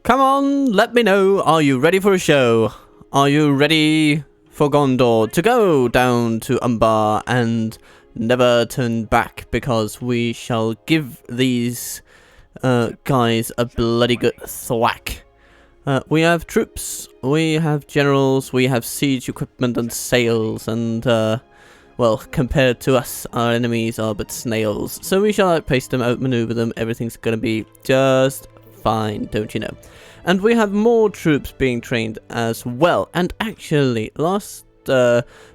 Come on, let me know. Are you ready for a show? Are you ready for Gondor to go down to Umbar and never turn back, because we shall give these guys a bloody good thwack. We have troops, we have generals, we have siege equipment and sails, and well, compared to us, our enemies are but snails. So we shall outpace them, outmaneuver them, everything's gonna be just fine, don't you know? And we have more troops being trained as well. And actually, last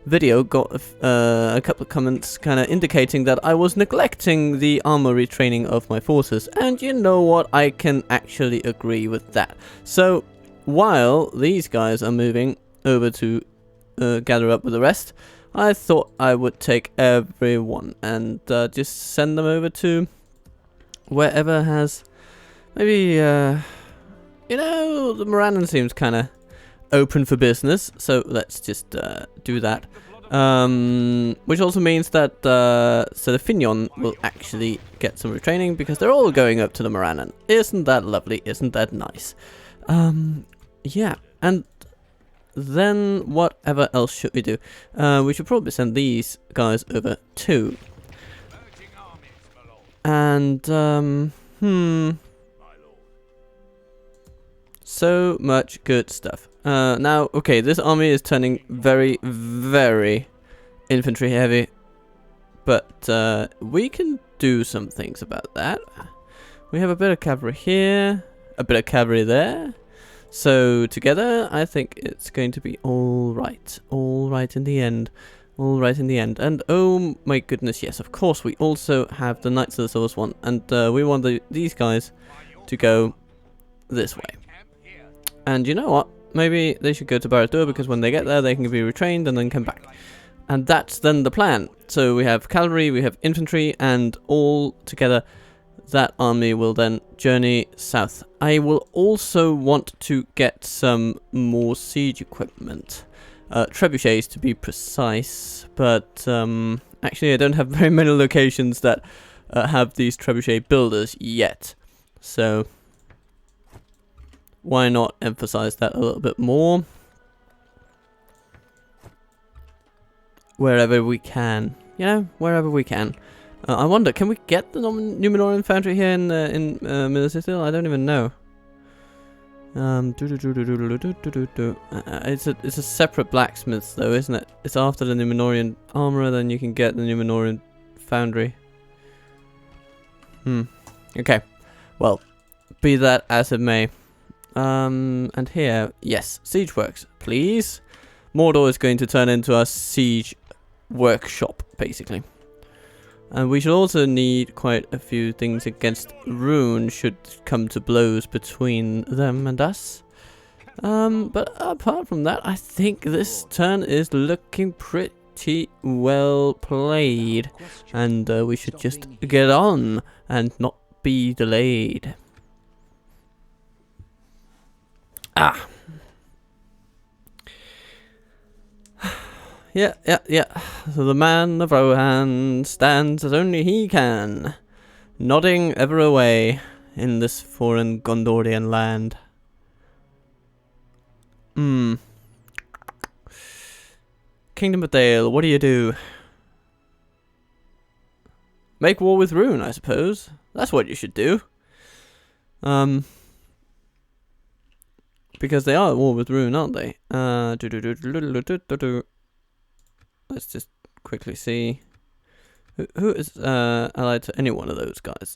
video got a couple of comments kind of indicating that I was neglecting the armory training of my forces. And you know what? I can actually agree with that. So while these guys are moving over to gather up with the rest, I thought I would take everyone and just send them over to wherever has maybe, you know, the Morannon seems kind of open for business, so let's just do that. Which also means that so the Fignon will actually get some retraining because they're all going up to the Morannon. Isn't that lovely? Isn't that nice? Yeah, and then whatever else should we do? We should probably send these guys over too. And so much good stuff. Now, okay, this army is turning very, very infantry heavy, but we can do some things about that. We have a bit of cavalry here, a bit of cavalry there. So together, I think it's going to be all right in the end, all right in the end. And oh my goodness, yes, of course, we also have the Knights of the Source one, and we want these guys to go this way. And you know what? Maybe they should go to Barad-dûr, because when they get there, they can be retrained and then come back. And that's then the plan. So we have cavalry, we have infantry, and all together, that army will then journey south. I will also want to get some more siege equipment. Trebuchets to be precise, but actually I don't have very many locations that have these trebuchet builders yet. So why not emphasize that a little bit more wherever we can, you know, wherever we can. I wonder, can we get the Numenorean foundry here in Minas Ithil? I don't even know. It's a separate blacksmith though, isn't it? It's after the Numenorean armor, then you can get the Numenorean foundry. Okay. Well, be that as it may. And here, yes, siege works, please. Mordor is going to turn into a siege workshop, basically. And we should also need quite a few things against Rune should come to blows between them and us. But apart from that, I think this turn is looking pretty well played. And we should just get on and not be delayed. Yeah. So the man of Rohan stands as only he can, nodding ever away in this foreign Gondorian land. Kingdom of Dale, what do you do? Make war with Rune, I suppose. That's what you should do. Because they are at war with Rune, aren't they? Let's just quickly see who is allied to any one of those guys.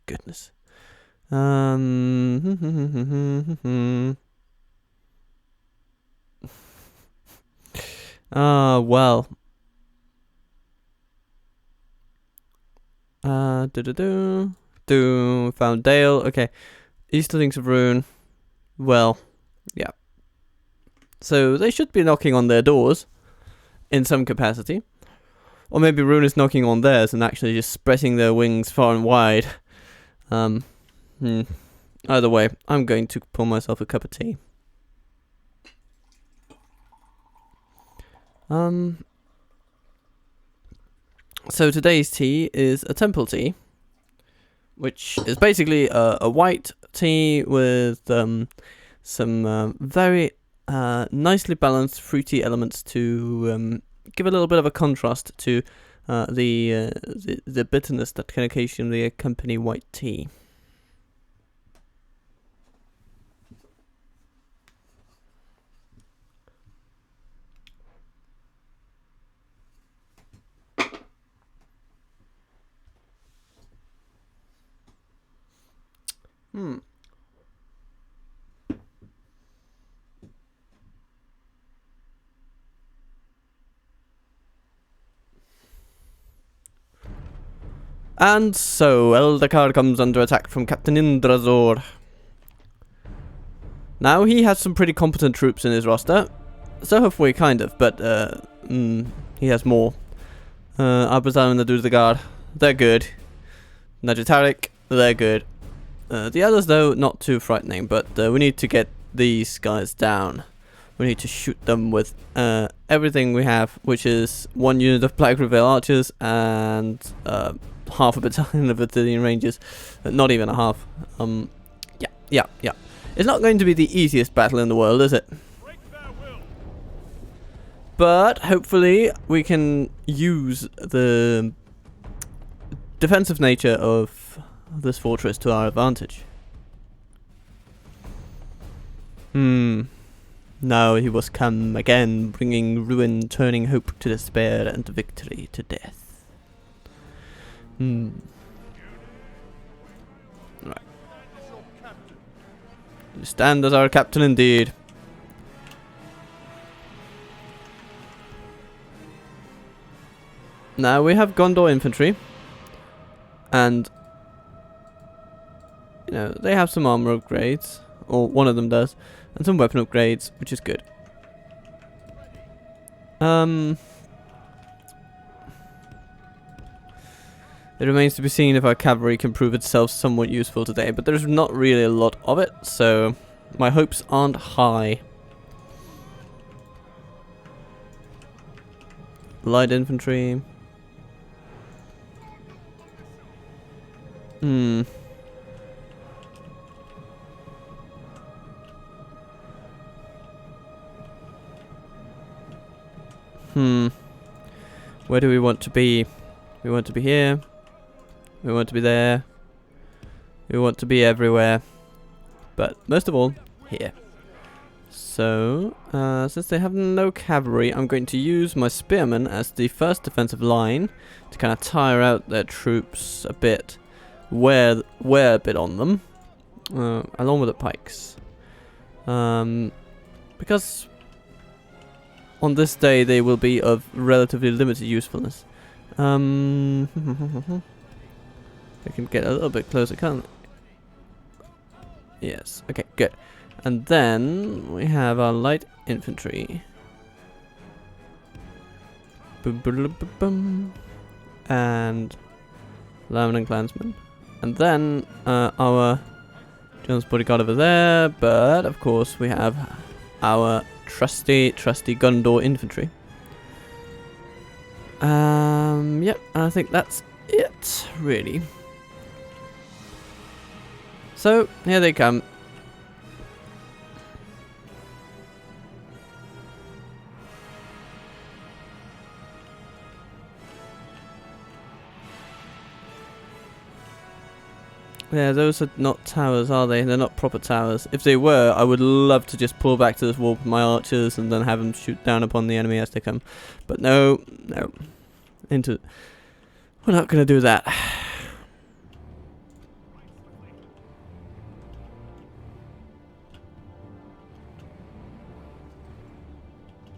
Goodness. Well. Found Dale. Okay. Easterlings of Rune. Well, yeah. So they should be knocking on their doors in some capacity. Or maybe Rune is knocking on theirs and actually just spreading their wings far and wide. Either way, I'm going to pour myself a cup of tea. So today's tea is a temple tea. which is basically a white tea with some very nicely balanced fruity elements to give a little bit of a contrast to the bitterness that can occasionally accompany white tea. And so, Eldakar comes under attack from Captain Indrazor. Now, he has some pretty competent troops in his roster. So have we, kind of, but he has more. Arbazan and the Duzdagar, they're good. Najatarik, they're good. The others, though, not too frightening, but we need to get these guys down. We need to shoot them with everything we have, which is 1 unit of Black Reveal Archers and half a battalion of Athenian Rangers. Not even a half. Yeah. It's not going to be the easiest battle in the world, is it? But hopefully we can use the defensive nature of this fortress to our advantage. Now he was come again, bringing ruin, turning hope to despair, and victory to death. Right. You stand as our captain indeed. Now we have Gondor infantry, and you know, they have some armor upgrades, or one of them does, and some weapon upgrades, which is good. It remains to be seen if our cavalry can prove itself somewhat useful today, but there's not really a lot of it, so my hopes aren't high. Light infantry. Where do we want to be? We want to be here. We want to be there. We want to be everywhere. But most of all, here. So, since they have no cavalry, I'm going to use my spearmen as the first defensive line to kind of tire out their troops a bit. Wear a bit on them. Along with the pikes. Because on this day they will be of relatively limited usefulness. They can get a little bit closer, can't they? Yes, okay, good. And then we have our light infantry. And Lambman and Clansmen. And then our Jones bodyguard over there, but of course we have our trusty Gondor infantry. Yep, I think that's it, really. So, here they come. Yeah, those are not towers, are they? They're not proper towers. If they were, I would love to just pull back to this wall with my archers and then have them shoot down upon the enemy as they come. But no. We're not going to do that.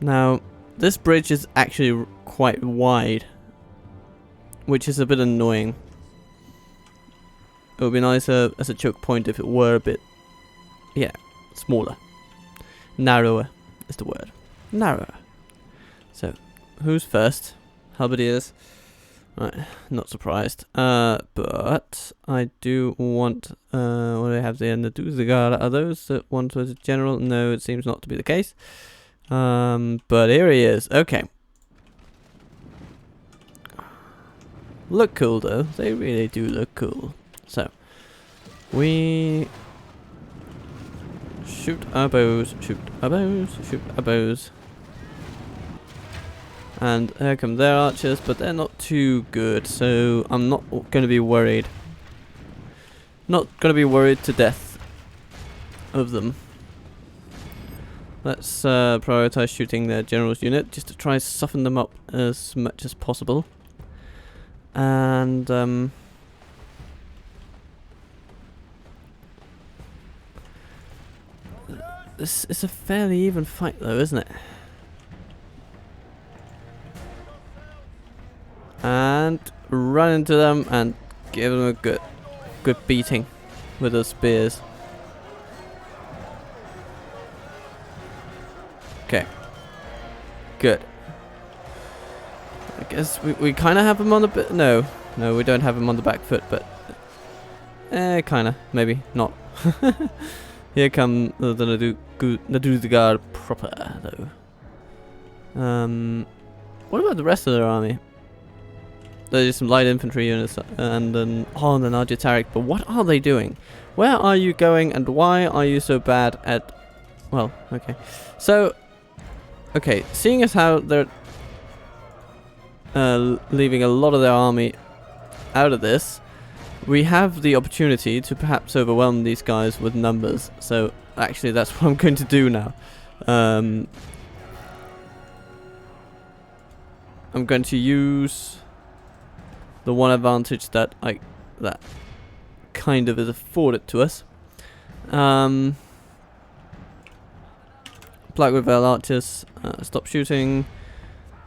Now, this bridge is actually quite wide, which is a bit annoying. It would be nicer as a choke point if it were a bit, yeah, smaller. Narrower is the word. Narrower. So, who's first? Halberdiers. Right, not surprised. But I do want, what do I have there in the Duzdagar? Are those that want as a general? No, it seems not to be the case. But here he is. Okay. Look cool though. They really do look cool. So we shoot our bows, shoot our bows, shoot our bows. And here come their archers, but they're not too good, so I'm not going to be worried. Not going to be worried to death of them. Let's prioritize shooting their general's unit, just to try and soften them up as much as possible. And this is a fairly even fight though, isn't it? And run into them and give them a good beating with those spears. Okay. Good. I guess we kind of have them on the no, we don't have them on the back foot, but kind of, maybe not. Here come the Nadugar proper though. What about the rest of their army? There's some light infantry units and an Argentarik, but what are they doing? Where are you going and why are you so bad at... Well, okay. So, okay, seeing as how they're leaving a lot of their army out of this, we have the opportunity to perhaps overwhelm these guys with numbers. So, actually that's what I'm going to do now. I'm going to use the one advantage that kind of is afforded to us. Blackwood Vale archers, stop shooting.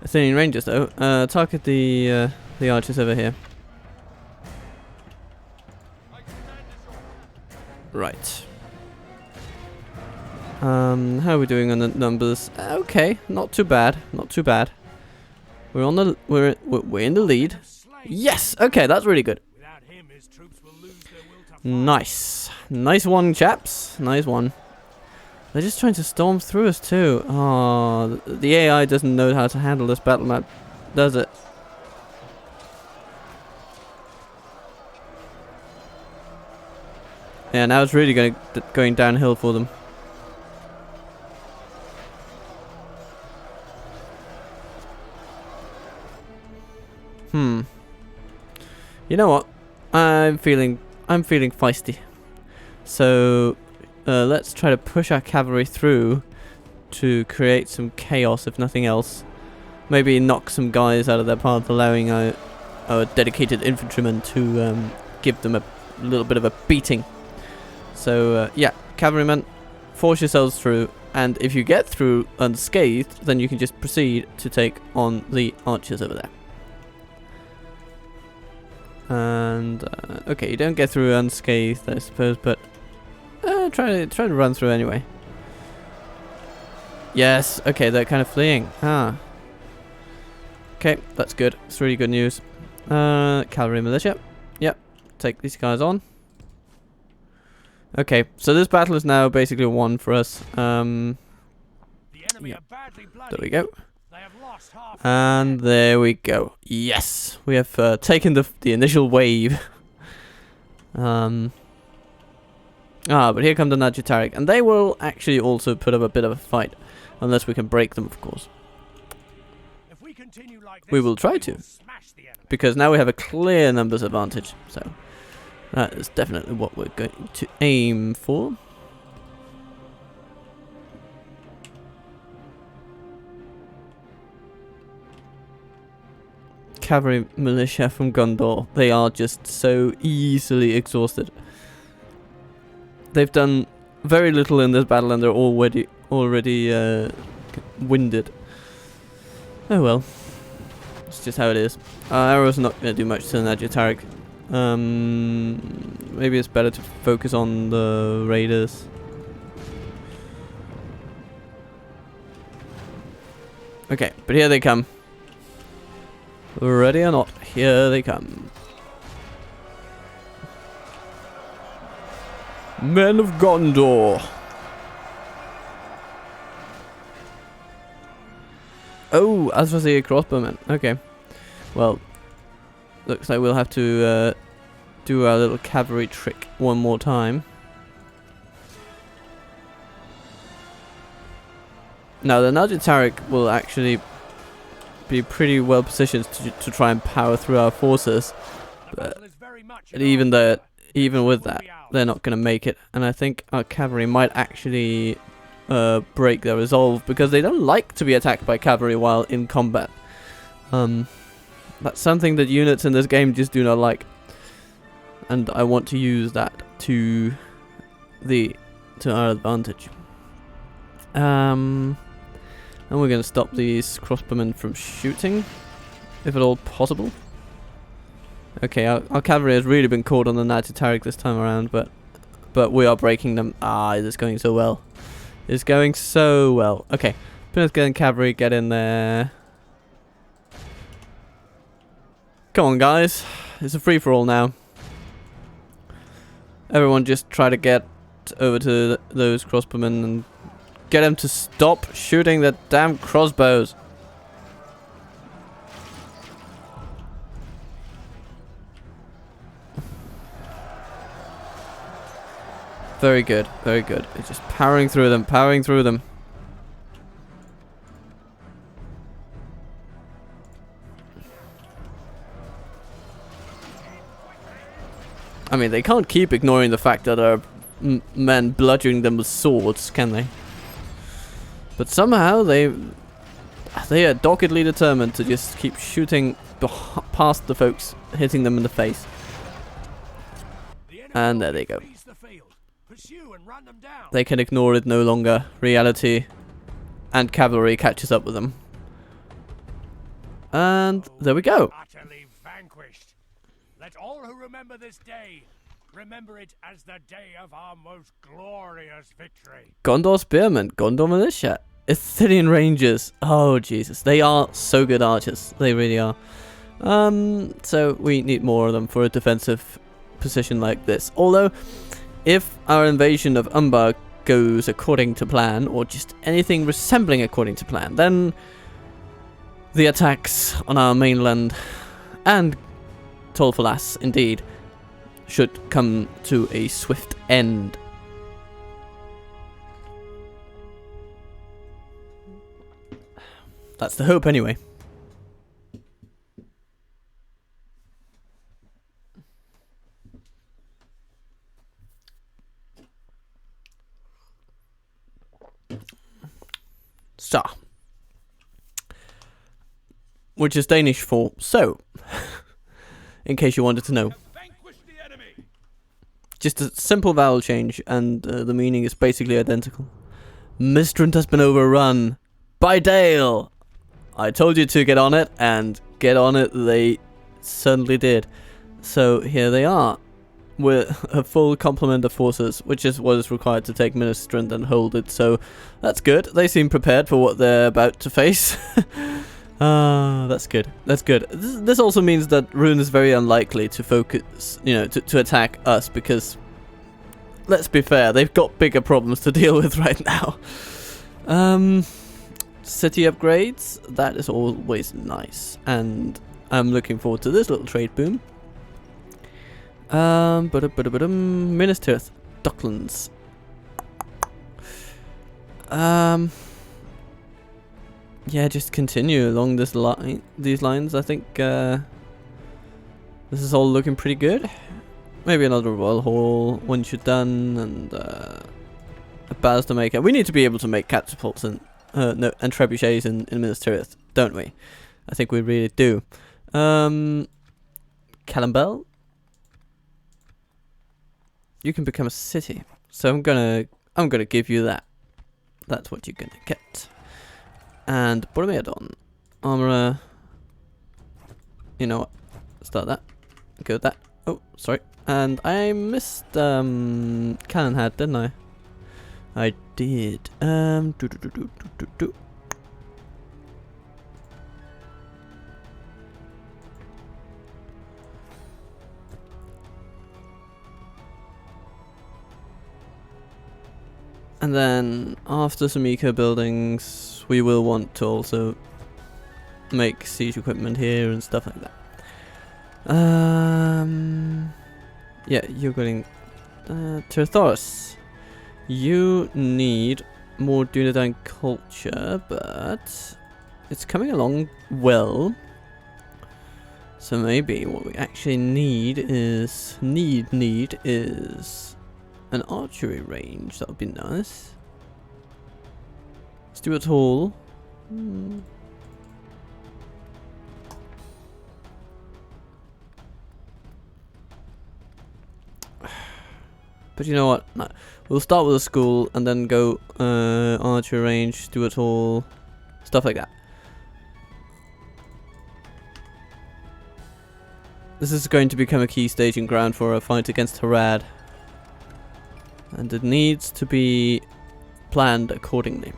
Athenian rangers though, target the archers over here. Right. How are we doing on the numbers? Okay, not too bad, not too bad. We're on the we're in the lead. Yes! Okay, that's really good. Nice. Nice one, chaps. Nice one. They're just trying to storm through us too. Oh, the AI doesn't know how to handle this battle map, does it? Yeah, now it's really going downhill for them. You know what? I'm feeling feisty. So let's try to push our cavalry through to create some chaos, if nothing else. Maybe knock some guys out of their path, allowing our dedicated infantrymen to give them a little bit of a beating. So yeah, cavalrymen, force yourselves through, and if you get through unscathed, then you can just proceed to take on the archers over there. And okay, you don't get through unscathed, I suppose, but try to run through anyway. Yes, okay, they're kind of fleeing. Okay, that's good. It's really good news. Cavalry militia. Yep, take these guys on. Okay, so this battle is now basically won for us. There we go. And there we go. Yes, we have taken the initial wave. But here come the Argentarik, and they will actually also put up a bit of a fight, unless we can break them, of course. We will try to, because now we have a clear numbers advantage. So that is definitely what we're going to aim for. Cavalry militia from Gondor, they are just so easily exhausted. They've done very little in this battle and they're already winded. Oh well, it's just how it is. Arrow's not going to do much to the Argentarik. Maybe it's better to focus on the raiders. Okay, but here they come. Ready or not, here they come. Men of Gondor. Oh, as was the crossbowmen. Okay. Well, looks like we'll have to do our little cavalry trick one more time. Now the Najatarik will actually be pretty well positioned to try and power through our forces, but even with that, they're not going to make it, and I think our cavalry might actually break their resolve, because they don't like to be attacked by cavalry while in combat. That's something that units in this game just do not like, and I want to use that to our advantage. And we're going to stop these crossbowmen from shooting, if at all possible. Okay, our cavalry has really been caught on the Najatarik this time around, but we are breaking them. Ah, it's going so well. It's going so well. Okay, Plymouth Gun cavalry, get in there. Come on, guys. It's a free-for-all now. Everyone just try to get over to those crossbowmen and get them to stop shooting the damn crossbows. Very good, very good. It's just powering through them, powering through them. I mean, they can't keep ignoring the fact that there are men bludgeoning them with swords, can they? But somehow they are doggedly determined to just keep shooting past the folks, hitting them in the face. And there they go. They can ignore it no longer. Reality and cavalry catches up with them. And there we go. Utterly vanquished. Let all who remember this day remember it as the day of our most glorious victory. Gondor Spearmen, Gondor Militia, Ithilien Rangers. Oh Jesus, they are so good archers. They really are. So we need more of them for a defensive position like this. Although, if our invasion of Umbar goes according to plan, or just anything resembling according to plan, then the attacks on our mainland and Tolfalas, indeed, should come to a swift end. That's the hope, anyway. So, which is Danish for so, in case you wanted to know. Just a simple vowel change, and the meaning is basically identical. Mistrant has been overrun by Dale. I told you to get on it, and get on it they certainly did. So here they are, with a full complement of forces, which is what is required to take Mistrant and hold it. So that's good. They seem prepared for what they're about to face. Ah, that's good. That's good. This also means that Rune is very unlikely to focus, to attack us, because, let's be fair, they've got bigger problems to deal with right now. City upgrades, that is always nice, and I'm looking forward to this little trade boom. Minas Tirith, Docklands. Yeah, just continue along this these lines. I think this is all looking pretty good. Maybe another Royal Hall once you're done, and a baz to make. We need to be able to make catapults and and trebuchets in Minas Tirith, don't we? I think we really do. Calambel, you can become a city, so I'm gonna give you that. That's what you're gonna get. And Boromir, Armorer. You know what? Start that. Go with that. Oh, sorry. And I missed Cannon Head, didn't I? I did. And then after some eco buildings, we will want to also make siege equipment here and stuff like that. Yeah, you're going... Tirthaurus. You need more Dunedain culture, but... it's coming along well. So maybe what we actually need is... Need is... an archery range. That would be nice. Let's do it all. But you know what? No. We'll start with a school and then go archery range, do it all, stuff like that. This is going to become a key staging ground for a fight against Harad, and it needs to be planned accordingly.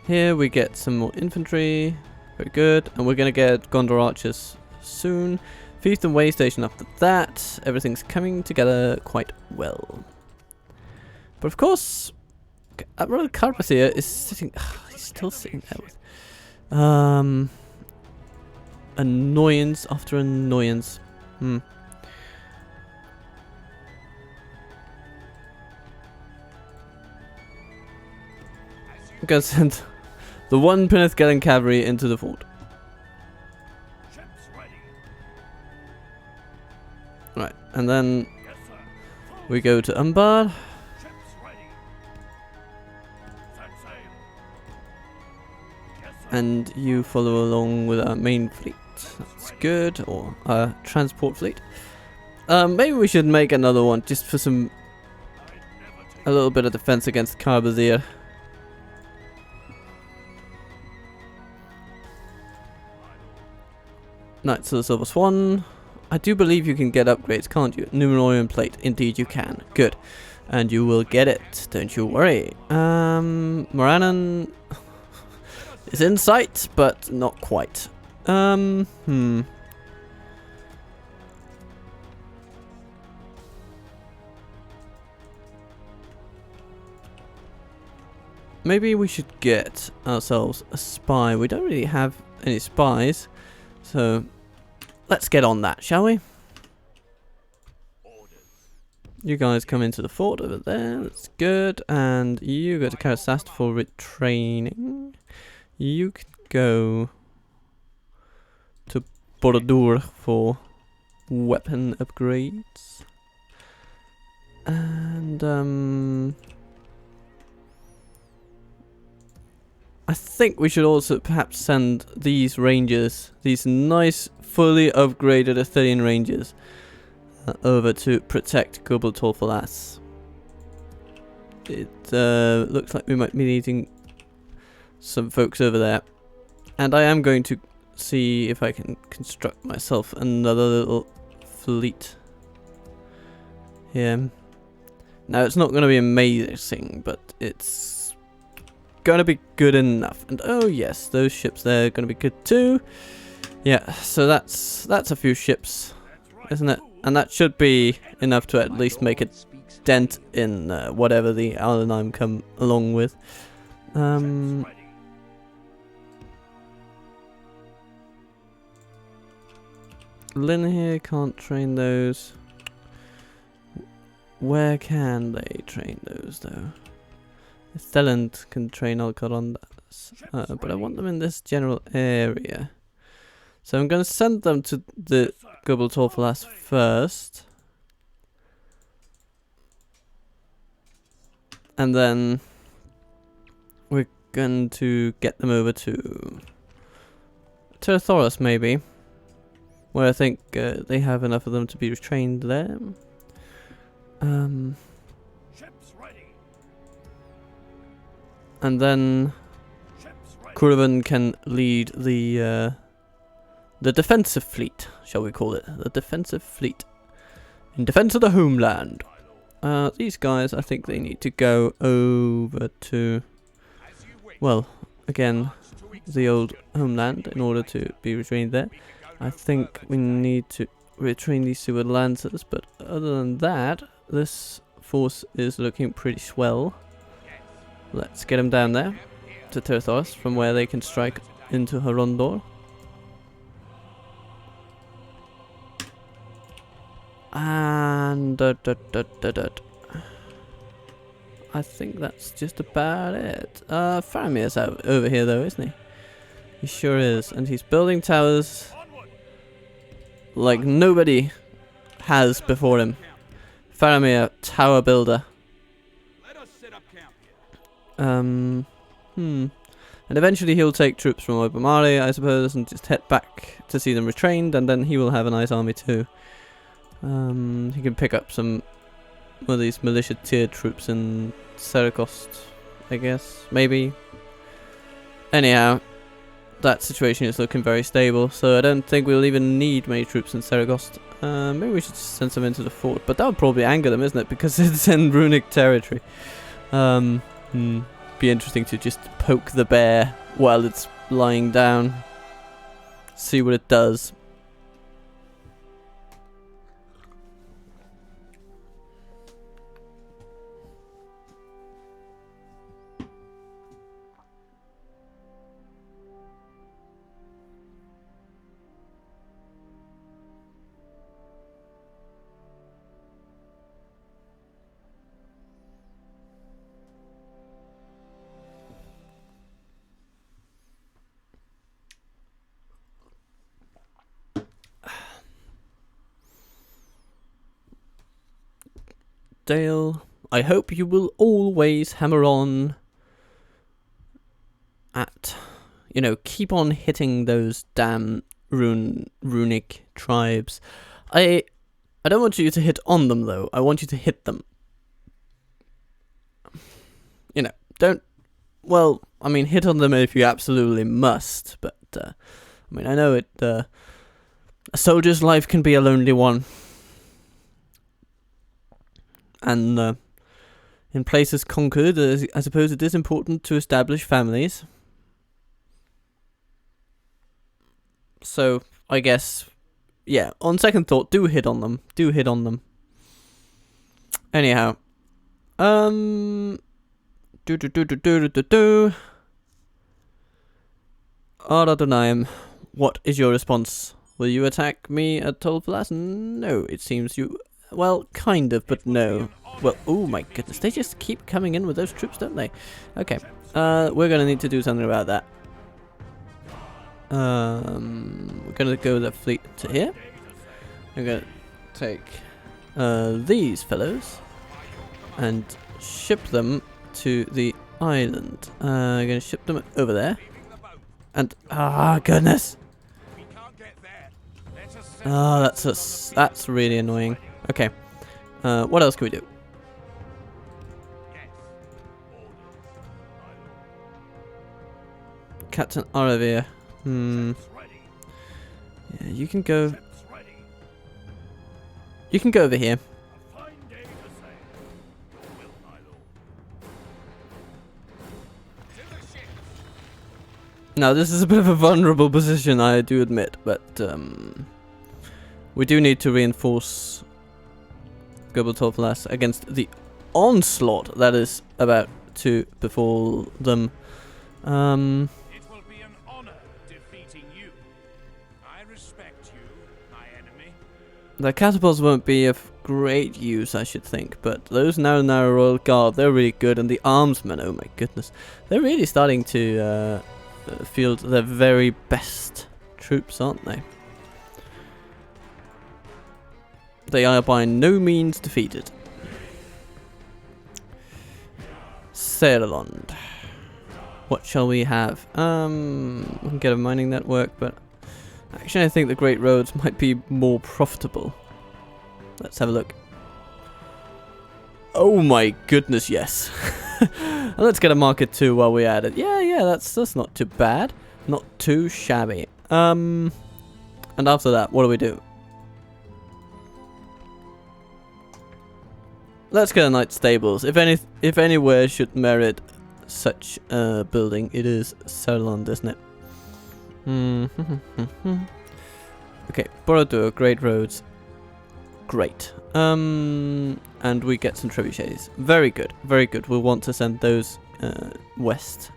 Here we get some more infantry, very good, and we're gonna get Gondor archers soon. Feast and way station after that. Everything's coming together quite well. But of course, Admiral Carpathia is sitting. He's still sitting there with annoyance after annoyance. I'm gonna send the one Penithgalen cavalry into the fort. Right, and then we go to Umbar. And you follow along with our main fleet. That's good, or our transport fleet. Maybe we should make another one just for a little bit of defense against Carpathia. Knights of the Silver Swan. I do believe you can get upgrades, can't you? Numenorian plate. Indeed you can. Good. And you will get it. Don't you worry. Morannon is in sight, but not quite. Maybe we should get ourselves a spy. We don't really have any spies, so let's get on that, shall we? You guys come into the fort over there. That's good. And you go to Karasast for retraining. You can go to Boromir for weapon upgrades. And I think we should also perhaps send these rangers, these nice fully upgraded Athenian rangers, over to protect Gobel Torfalas. It looks like we might be needing some folks over there, and I am going to see if I can construct myself another little fleet here. Now it's not going to be amazing, but it's going to be good enough. And oh yes, those ships there are going to be good too. Yeah, so that's a few ships, isn't it? And that should be enough to at least make a dent in whatever the Ar Ardunaim come along with. Lynn here can't train those. Where can they train those though? Stelland can train Alcarondas, but I want them in this general area. So I'm going to send them to the Gobel Torfalas first. And then we're going to get them over to Tirthaurus maybe, where I think they have enough of them to be trained there. And then Kurvan can lead the defensive fleet, shall we call it? The defensive fleet. In defense of the homeland. These guys, I think they need to go over to, well, again, the old homeland in order to be retrained there. I think we need to retrain these two Lancers, but other than that, this force is looking pretty swell. Let's get them down there to Tirthaurus, from where they can strike into Gondor. And I think that's just about it. Faramir's out over here though, isn't he? He sure is, and he's building towers like nobody has before him. Faramir, tower builder. And eventually he'll take troops from Obermari, I suppose, and just head back to see them retrained, and then he will have a nice army too. He can pick up some of these militia tier troops in Saracost, I guess, maybe. Anyhow, that situation is looking very stable, so I don't think we'll even need many troops in Saragost. Maybe we should just send some into the fort, but that would probably anger them, isn't it? Because it's in runic territory. Be interesting to just poke the bear while it's lying down. See what it does. Dale, I hope you will always hammer on at, keep on hitting those damn runic tribes. I don't want you to hit on them though. I want you to hit them. Don't. Well, I mean, hit on them if you absolutely must. But I know it. A soldier's life can be a lonely one. And in places conquered, I suppose it is important to establish families. So, I guess, yeah, on second thought, do hit on them. Do hit on them. Anyhow. Ar Ardunaim, what is your response? Will you attack me at Tolfalas? No, it seems you... Well, kind of, but no. Well, oh my goodness, they just keep coming in with those troops, don't they? Okay, we're gonna need to do something about that. We're gonna go with the fleet to here. We're gonna take these fellows and ship them to the island. We're gonna ship them over there. And goodness. That's really annoying. Okay. What else can we do? Captain Aravir. Yeah, you can go. You can go over here. Now, this is a bit of a vulnerable position, I do admit, but we do need to reinforce Gobbletophalas against the onslaught that is about to befall them. It will be an honor defeating you. I respect you, my enemy. The catapults won't be of great use, I should think, but those now Royal Guard, they're really good, and the armsmen, oh my goodness, they're really starting to field their very best troops, aren't they? They are by no means defeated. Sailorland. What shall we have? We can get a mining network, but actually I think the Great Roads might be more profitable. Let's have a look. Oh my goodness, yes. Let's get a market too while we're at it. Yeah, that's not too bad. Not too shabby. And after that, what do? Let's get a Knight Stables. If anywhere should merit such a building, it is Saarland, isn't it? Okay, Borodur, Great Roads. Great. And we get some trebuchets. Very good, very good. We'll want to send those west.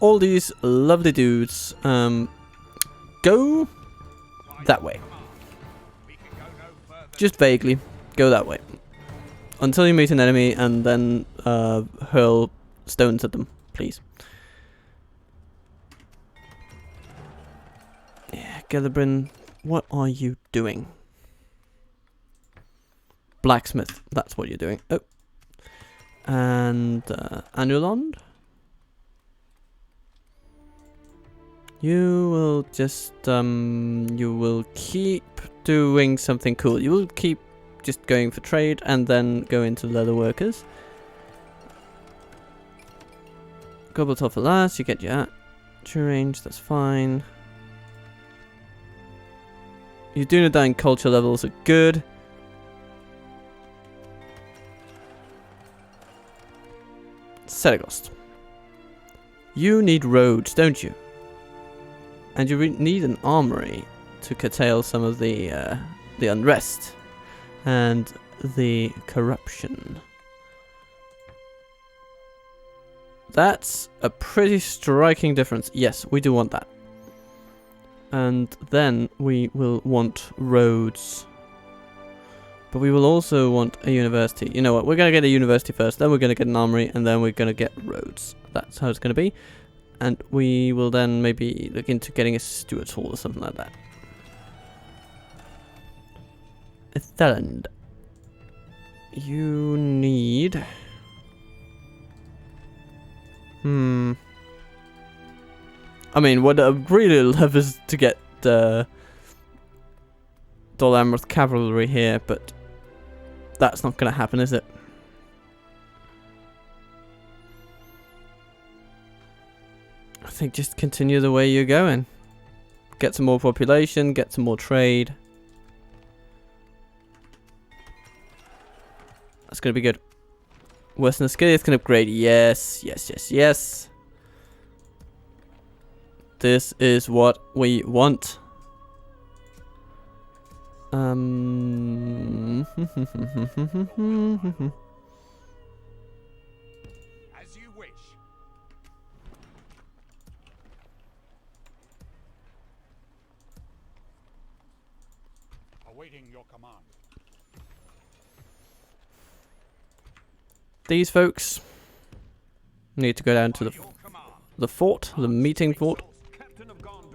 all these lovely dudes go that way. Just vaguely go that way until you meet an enemy, and then hurl stones at them, please. Yeah, Gelibrin, what are you doing? Blacksmith, that's what you're doing. Oh. And Anulond, you will just you will keep doing something cool. You will keep just going for trade and then go into leather workers. Gobble top for last, you get your archer range, that's fine. Your Dunedain culture levels are good. Seragost. You need roads, don't you? And you need an armory to curtail some of the unrest and the corruption. That's a pretty striking difference. Yes, we do want that. And then we will want roads. But we will also want a university. You know what? We're going to get a university first, then we're going to get an armory, and then we're going to get roads. That's how it's going to be. And we will then maybe look into getting a Stuart Hall or something like that. Etheland. You need... I mean, what I'd really love is to get Dol Amroth cavalry here, but that's not going to happen, is it? I think just continue the way you're going. Get some more population, get some more trade. That's going to be good. Western Ascalius can upgrade. Yes, yes, yes, yes. This is what we want. As you wish. Awaiting your command. These folks need to go down to the fort, the meeting fort.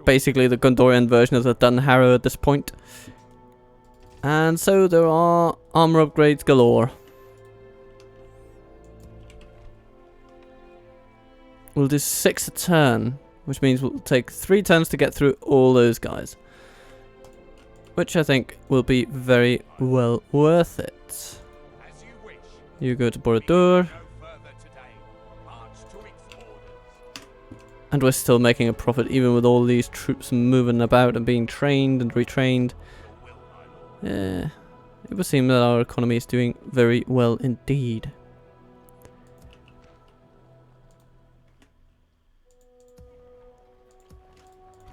Basically the Gondorian version of the Dunharrow at this point. And so there are armor upgrades galore. We'll do 6 a turn, which means we'll take 3 turns to get through all those guys. Which I think will be very well worth it. You go to Boromir. And we're still making a profit even with all these troops moving about and being trained and retrained. It would seem that our economy is doing very well indeed.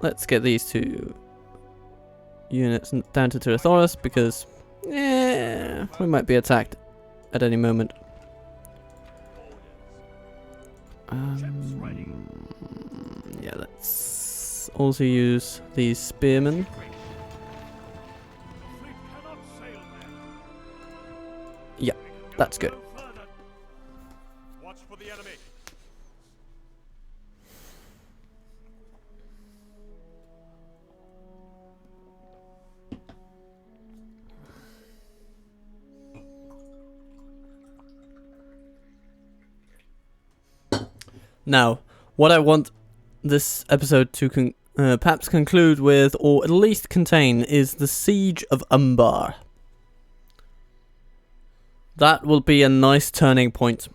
Let's get these 2 units down to Tirathoris because we might be attacked at any moment. Yeah, let's also use these spearmen. Yeah, that's good. Watch for the enemy. Now, what I want this episode to perhaps conclude with, or at least contain, is the Siege of Umbar. That will be a nice turning point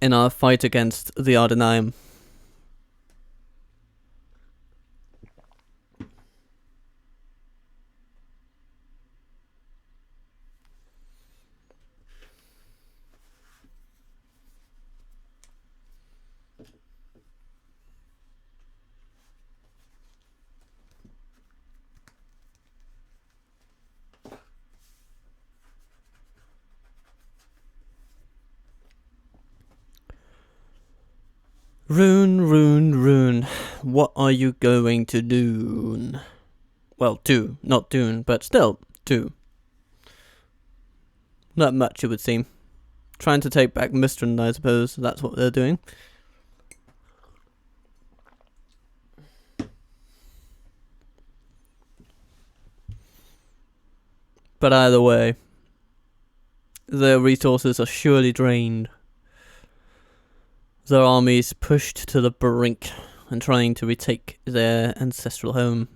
in our fight against the Ar Ardunaim. Rune. What are you going to do? Well, do. Not Dune, but still, do. Not much, it would seem. Trying to take back Mistrand, I suppose. That's what they're doing. But either way, their resources are surely drained. Their armies pushed to the brink and trying to retake their ancestral home.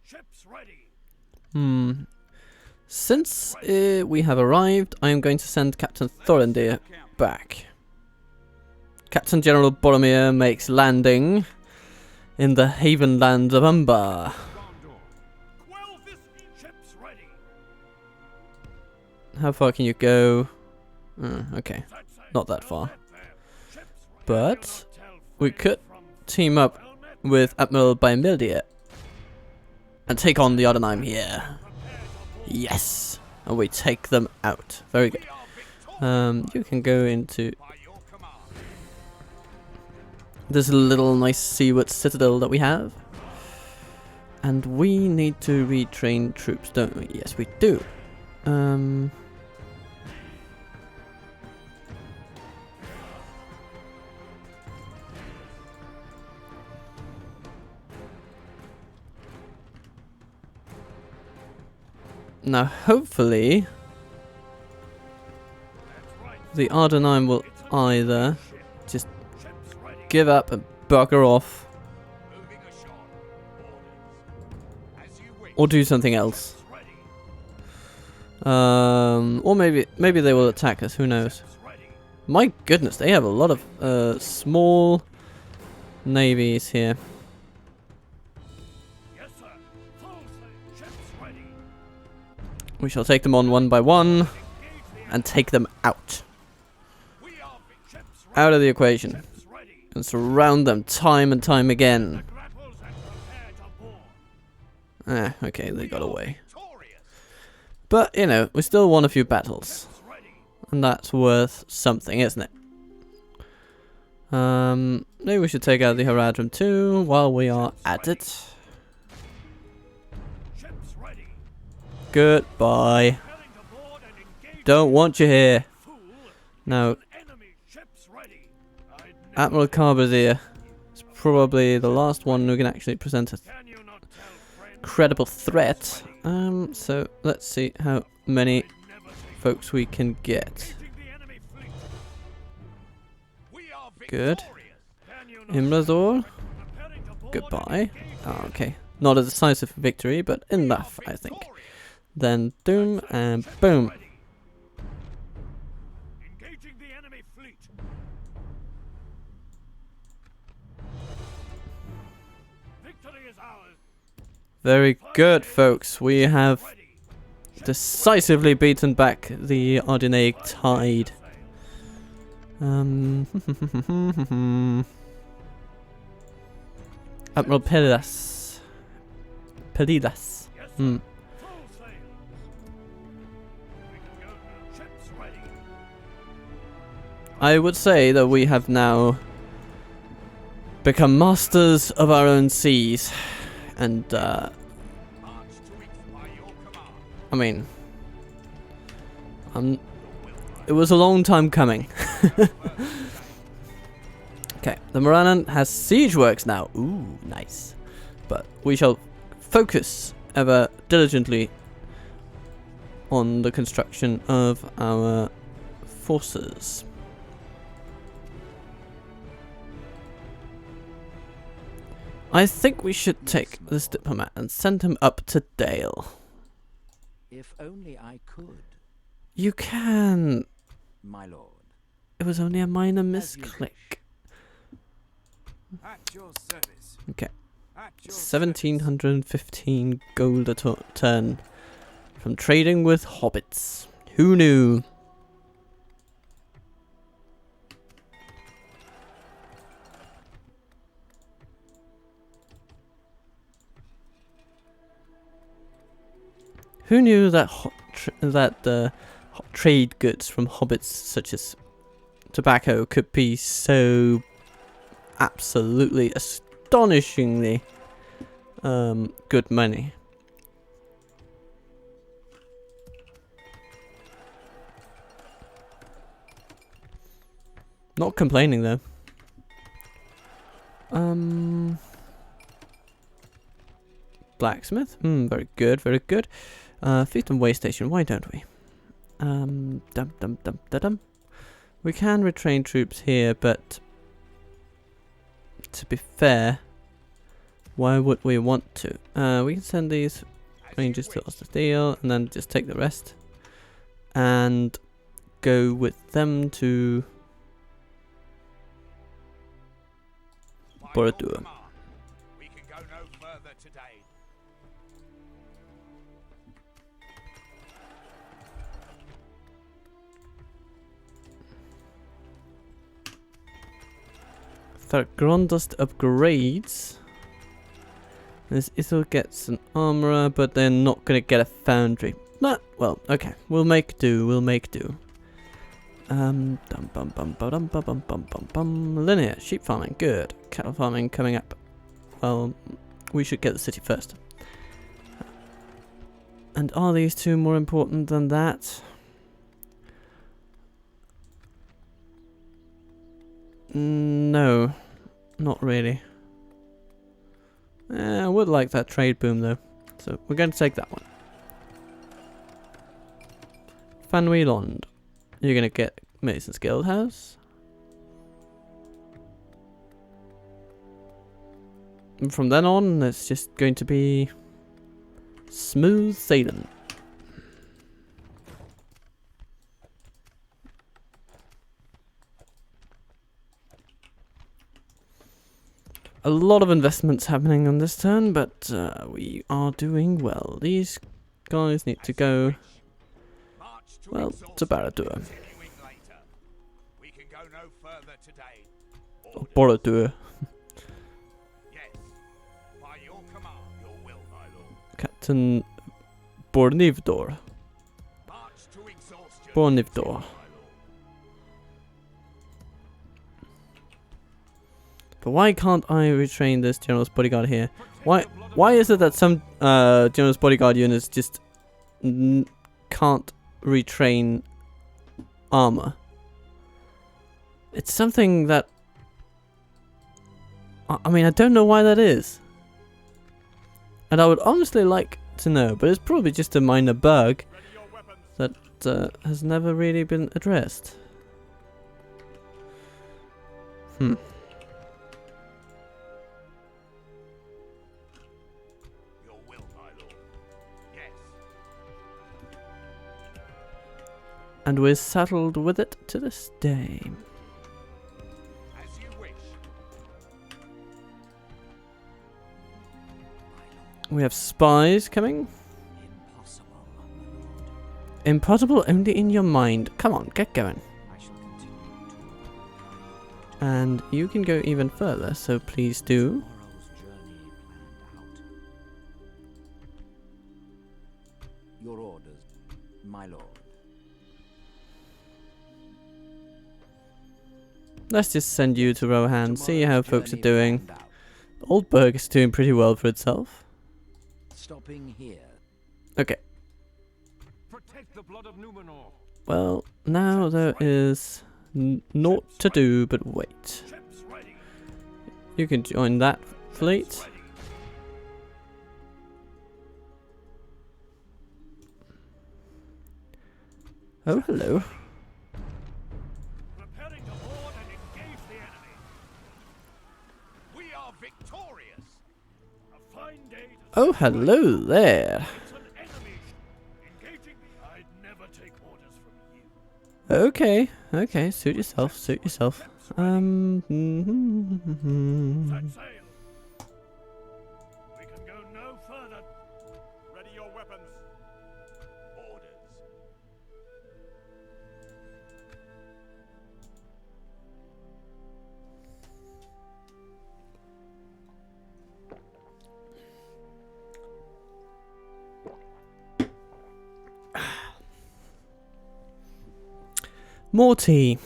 Ships ready. Since we have arrived, I am going to send Captain Thorindir back. Captain General Boromir makes landing in the haven lands of Umbar. How far can you go? Okay, not that far. But we could team up with Admiral Baimildir and take on the Ar Ardunaim here. Yes, and we take them out. Very good. You can go into this little nice seaward citadel that we have. And we need to retrain troops, don't we? Yes, we do. Now, hopefully, the Ar Ardunaim will either just give up and bugger off, or do something else. Or maybe they will attack us. Who knows? My goodness, they have a lot of small navies here. We shall take them on one by one and take them out. Out of the equation. And surround them time and time again. Okay, they got away. But, you know, we still won a few battles. And that's worth something, isn't it? Maybe we should take out the Haradrim too while we are at it. Goodbye. Don't want you here. Now, Admiral Carbazier is probably the last one who can actually present a credible threat. So let's see how many folks we can get. Good. Imrazor. Goodbye. Oh, okay. Not a decisive victory, but enough, I think. Then doom and boom. Very good, folks. We have decisively beaten back the Ardunaic tide. Admiral Pelidas. I would say that we have now become masters of our own seas. And, I mean, it was a long time coming. Okay, the Morannon has siege works now. Ooh, nice. But we shall focus ever diligently on the construction of our forces. I think we should take this diplomat and send him up to Dale. If only I could. You can. My lord. It was only a minor misclick. At your service. Okay. 1715 gold a turn from trading with hobbits. Who knew? Who knew that trade goods from hobbits such as tobacco could be so absolutely astonishingly good money? Not complaining though. Blacksmith. Very good, very good. Fleet and way station. Why don't we? Dum dum dum dum dum. We can retrain troops here, but to be fair, why would we want to? We can send these rangers to Ostasteel and then just take the rest and go with them to Boromir. We can go no further today. Grondust upgrades. This Ithil gets an armorer, but they're not gonna get a foundry. Not well. Okay, we'll make do. We'll make do. Dum bum bum bum bum bum bum bum bum. Linear sheep farming, good. Cattle farming coming up. Well, we should get the city first. And are these two more important than that? No, not really. I would like that trade boom though, so we're going to take that one. Fanweeland, you're going to get Mason's Guild House. And from then on, it's just going to be smooth sailing. A lot of investments happening on this turn, but we are doing well. These guys need to go, well, to Barad-dûr. We can go no further today. Or Boromir. Yes. By your command, your will, my lord. Captain Bornivdor. March to exhaustion. Bornivdor. But why can't I retrain this General's Bodyguard here? Why is it that some General's Bodyguard units just can't retrain armor? It's something that... I mean, I don't know why that is. And I would honestly like to know, but it's probably just a minor bug that has never really been addressed. And we're saddled with it to this day. As you wish. My We have spies coming. Impossible. Impossible only in your mind. Come on, get going. I shall continue to And you can go even further, so please do. tomorrow's journey planned out. Your orders, my lord. Let's just send you to Rohan, see how Tomorrow's folks are journey doing. planned out. Oldberg is doing pretty well for itself. Stopping here. Okay, Protect the blood of Numenor. well, now there is naught to do but wait. Ships ready. You can join that fleet. Ready. Oh, hello. Preparing to board and engage the enemy. We are victorious. A fine day to Oh, hello there. It's an enemy. Engaging me. I'd never take orders from you. Okay, okay, suit yourself, suit yourself. Set sail. We can go no further. Ready your weapons. Orders. More tea.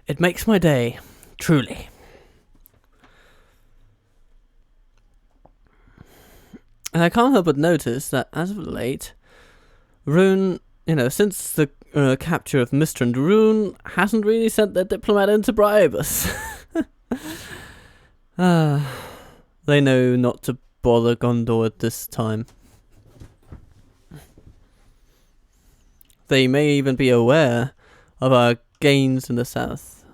It makes my day, truly. And I can't help but notice that as of late, Rune, since the capture of Mistrand, Rune hasn't really sent their diplomat in to bribe us. They know not to bother Gondor at this time. They may even be aware of our gains in the south,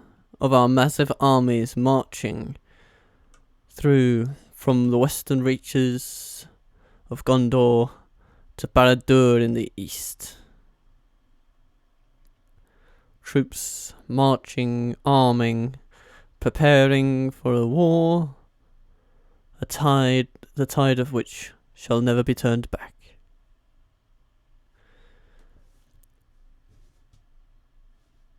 of our massive armies marching through from the western reaches of Gondor to Barad-dûr in the east. Troops marching, arming, preparing for a war, the tide of which shall never be turned back.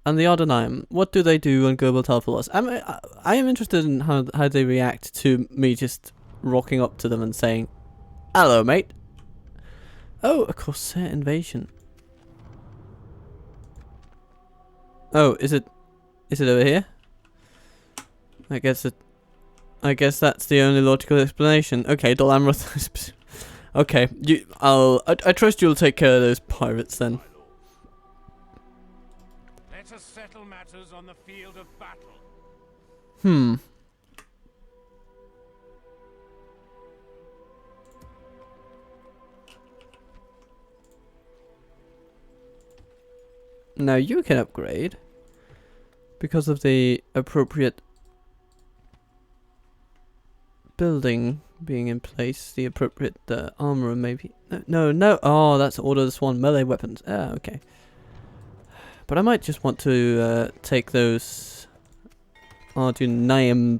And the Ar Ardunaim, what do they do on Global Telfalos? I am interested in how they react to me just rocking up to them and saying, "Hello, mate." Oh, a Corsair invasion. Oh, is it over here? I guess that's the only logical explanation. Okay, Dol Amroth. Okay, I trust you'll take care of those pirates then. Let us settle matters on the field of battle. Now you can upgrade because of the appropriate building being in place, the appropriate armor maybe. No. Oh, that's Order of the Swan melee weapons. Ah, okay. But I might just want to take those Ar Ardunaim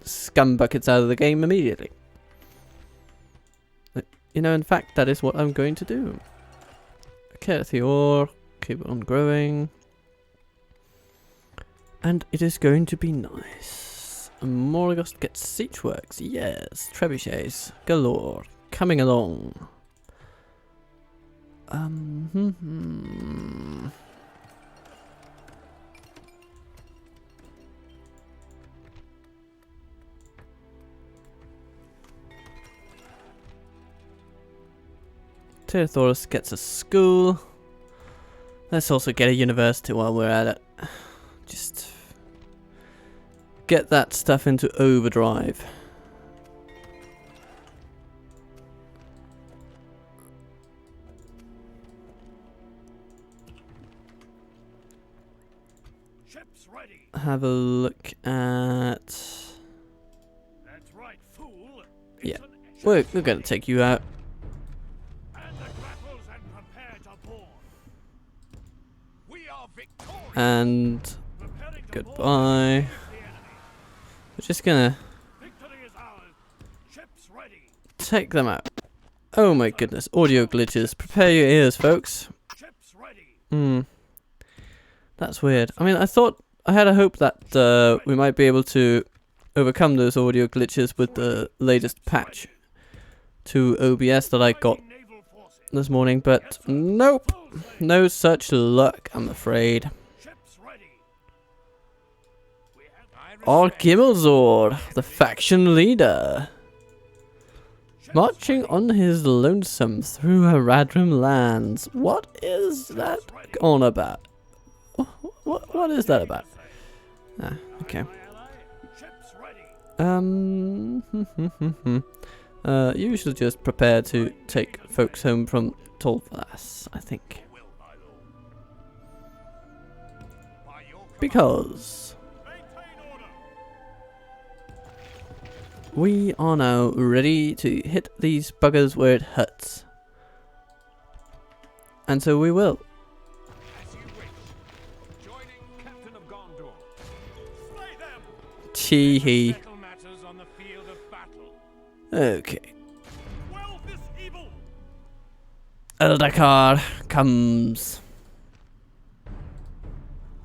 scumbuckets out of the game immediately. In fact, that is what I'm going to do. Okay, the ore. Keep on growing. And it is going to be nice. Morgoth gets siege works. Yes. Trebuchets galore. Coming along. Tyrannosaurus gets a school. Let's also get a university while we're at it. Just get that stuff into overdrive. Ships ready. Have a look at... That's right, fool. Yeah, we're going to take you out. And the grapples and prepare to board. We are victorious. And Preparing to board goodbye. against the enemy. We're just gonna Victory is ours. Ships ready. take them out. Oh my goodness, audio glitches. Prepare your ears, folks. Ships ready. That's weird. I mean, I had a hope that we might be able to overcome those audio glitches with the latest patch to OBS that I got Naval forces. this morning, but nope. No such luck, I'm afraid. Ships ready. We have Argimmelzor, the faction leader, marching on his lonesome through Haradrim lands. What is that on about? What is that about? Ah, okay. Ships ready. You should just prepare to take folks home from Tolvas, I think. Because Maintain order. we are now ready to hit these buggers where it hurts. And so we will. As you wish. Joining Captain of Gondor. Slay them. Chee-hee. Settle matters on the field of battle. Okay. Eldakar comes.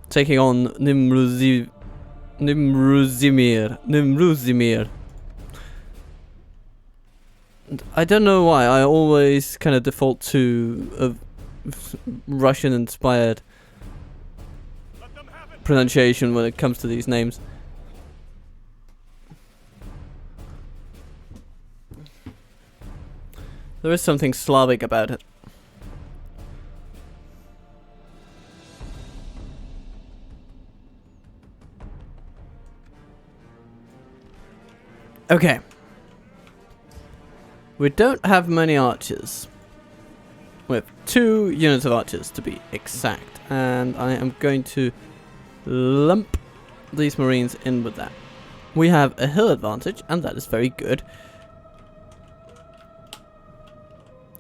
Taking on Nimruzimir. I don't know why, I always kind of default to a Russian-inspired pronunciation when it comes to these names. There is something Slavic about it. Okay. We don't have many archers. We have 2 units of archers to be exact. And I am going to lump these marines in with that. We have a hill advantage, and that is very good.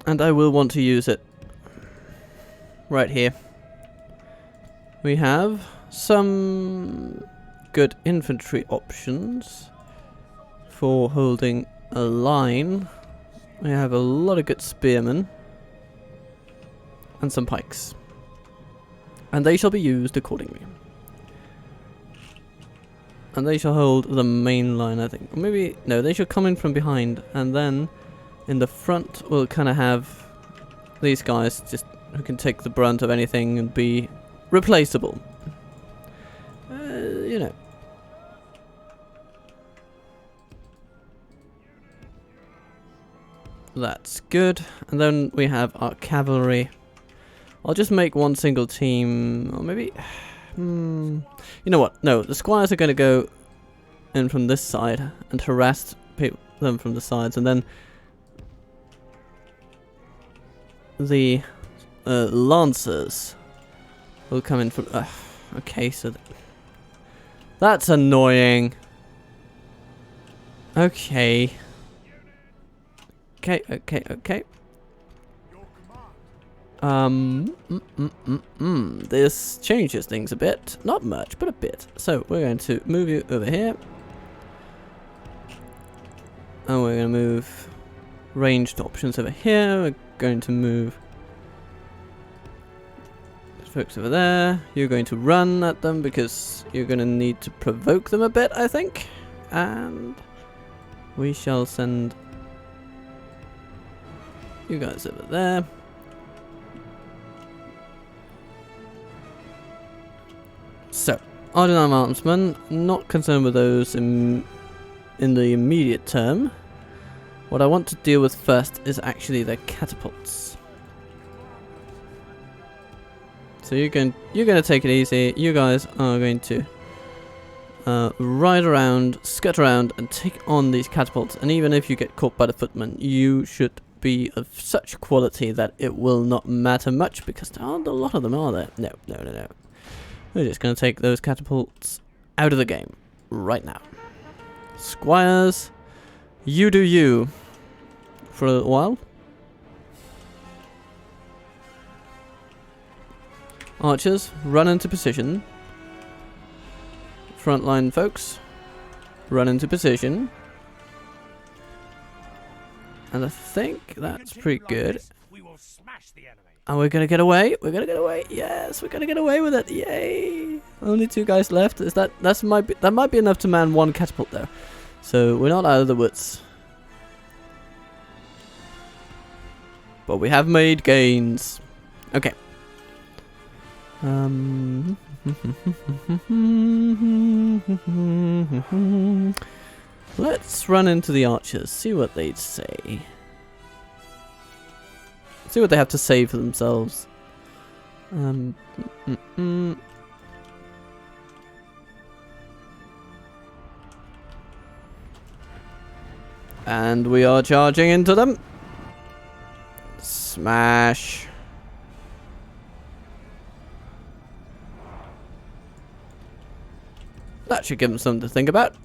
And I will want to use it right here. We have some good infantry options for holding a line. We have a lot of good spearmen and some pikes, and they shall be used accordingly. And they shall hold the main line, I think. Or maybe, no, they shall come in from behind, and then in the front we'll kind of have these guys just who can take the brunt of anything and be replaceable. You know. That's good. And then we have our cavalry. I'll just make one single team, or maybe... you know what? No, the squires are going to go in from this side and harass them from the sides, and then the lancers will come in from... okay, so... that's annoying. Okay. Okay. This changes things a bit. Not much, but a bit. So, we're going to move you over here. And we're going to move ranged options over here. We're going to move folks over there. You're going to run at them because you're going to need to provoke them a bit, I think. And we shall send you guys over there. So, Ar Ardunaim armsmen, not concerned with those in the immediate term. What I want to deal with first is actually their catapults. So you're going to take it easy. You guys are going to ride around, skirt around, and take on these catapults. And even if you get caught by the footmen, you should be of such quality that it will not matter much, because there aren't a lot of them, are there? No. We're just going to take those catapults out of the game right now. Squires, you do you for a little while. Archers, run into position. Frontline folks, run into position. And I think that's pretty good. And we're gonna get away. We're gonna get away. Yes, we're gonna get away with it. Yay! Only 2 guys left. That might be enough to man 1 catapult though. So we're not out of the woods. But we have made gains. Okay. Let's run into the archers, see what they'd say. See what they have to say for themselves. And we are charging into them. Smash. That should give them something to think about.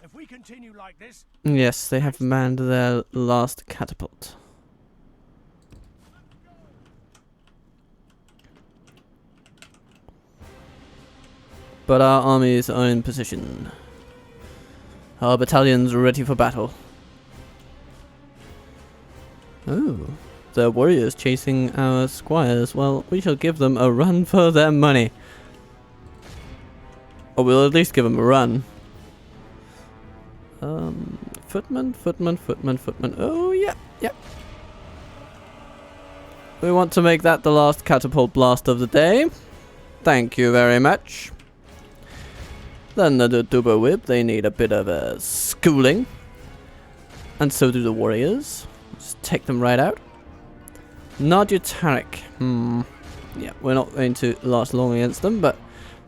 If we continue like this, yes, they have manned their last catapult. But our armies are in position. Our battalions are ready for battle. Oh, the warriors chasing our squires. Well, we shall give them a run for their money. Or we'll at least give them a run. Footman. Oh, yeah. We want to make that the last catapult blast of the day. Thank you very much. Then the Duber Whip, they need a bit of a schooling. And so do the warriors. Just take them right out. Nadia Tarek. Yeah, we're not going to last long against them, but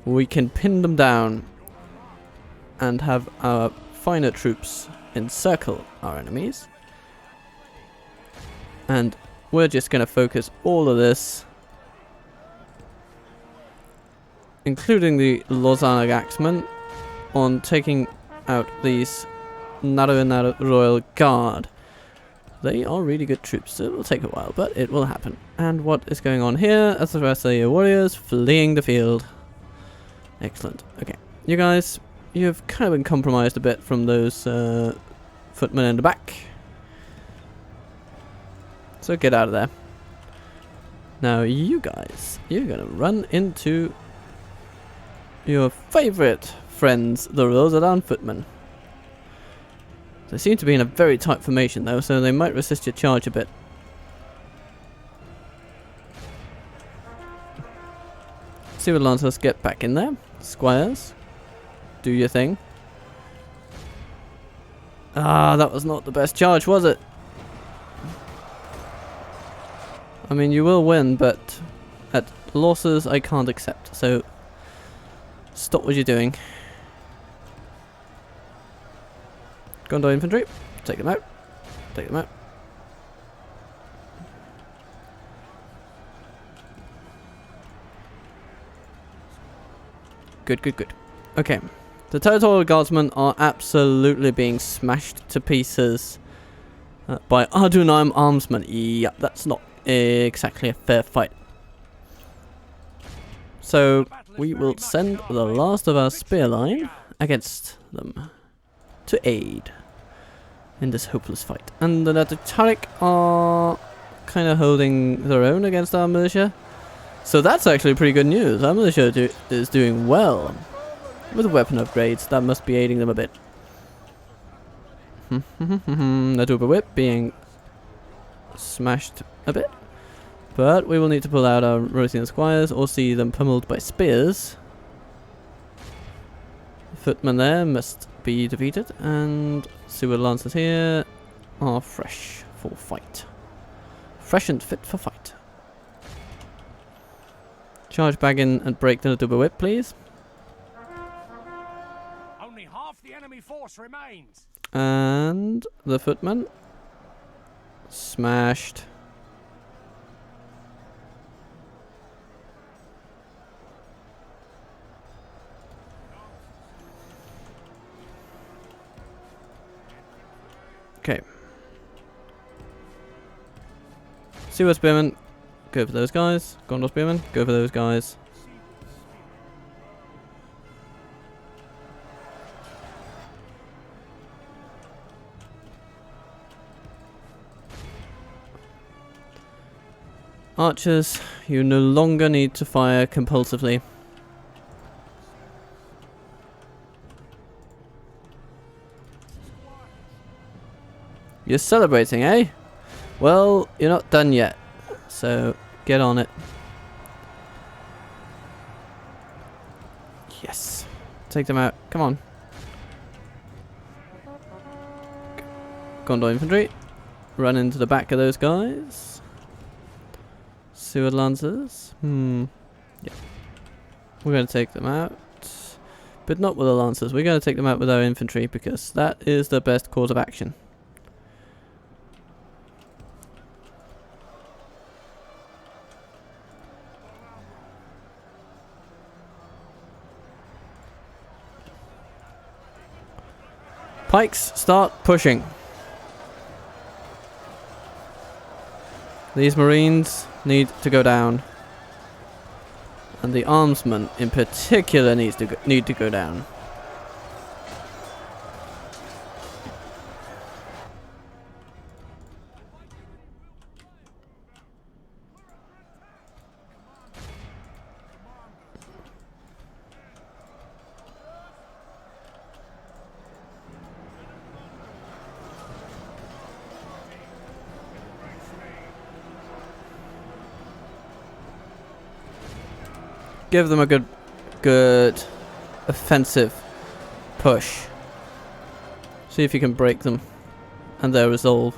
we can pin them down and have our finer troops encircle our enemies. And we're just going to focus all of this, including the Lausanne Axemen, on taking out these Naro Royal Guard. They are really good troops, so it will take a while, but it will happen. And what is going on here as the rest of the warriors fleeing the field? Excellent. Okay, you guys, you've kind of been compromised a bit from those footmen in the back. So get out of there. Now you guys, you're gonna run into your favorite friends, the Rosadan footmen. They seem to be in a very tight formation though, so they might resist your charge a bit. See what Lancers get back in there. Squires, do your thing. Ah, that was not the best charge, was it? I mean, you will win, but at losses I can't accept, so stop what you're doing. Gondor infantry, take them out. Take them out. Good. Okay. The territorial guardsmen are absolutely being smashed to pieces by Ar Ardunaim armsmen. Yeah, that's not exactly a fair fight. So we will send the last of our spear line against them to aid in this hopeless fight. And the Tarek are kind of holding their own against our militia. So that's actually pretty good news. Our militia is doing well with weapon upgrades. That must be aiding them a bit. The Duber Whip being smashed a bit. But we will need to pull out our Rothian squires or see them pummeled by spears. The footmen there must be defeated, and Sewer Lancers here are fresh for fight. Fresh and fit for fight. Charge back in and break the Duber Whip, please. Only half the enemy force remains. And the footman smashed. Okay. Sewer Spearmen, go for those guys. Gondor Spearmen, go for those guys. Archers, you no longer need to fire compulsively. You're celebrating, eh? Well, you're not done yet, so get on it. Yes. Take them out. Come on. Gondor infantry. Run into the back of those guys. Sewer Lancers. Yeah. We're going to take them out. But not with the Lancers. We're going to take them out with our infantry because that is the best course of action. Pikes, start pushing. These Marines need to go down. And the armsman in particular need to go down. give them a good offensive push. See if you can break them and their resolve.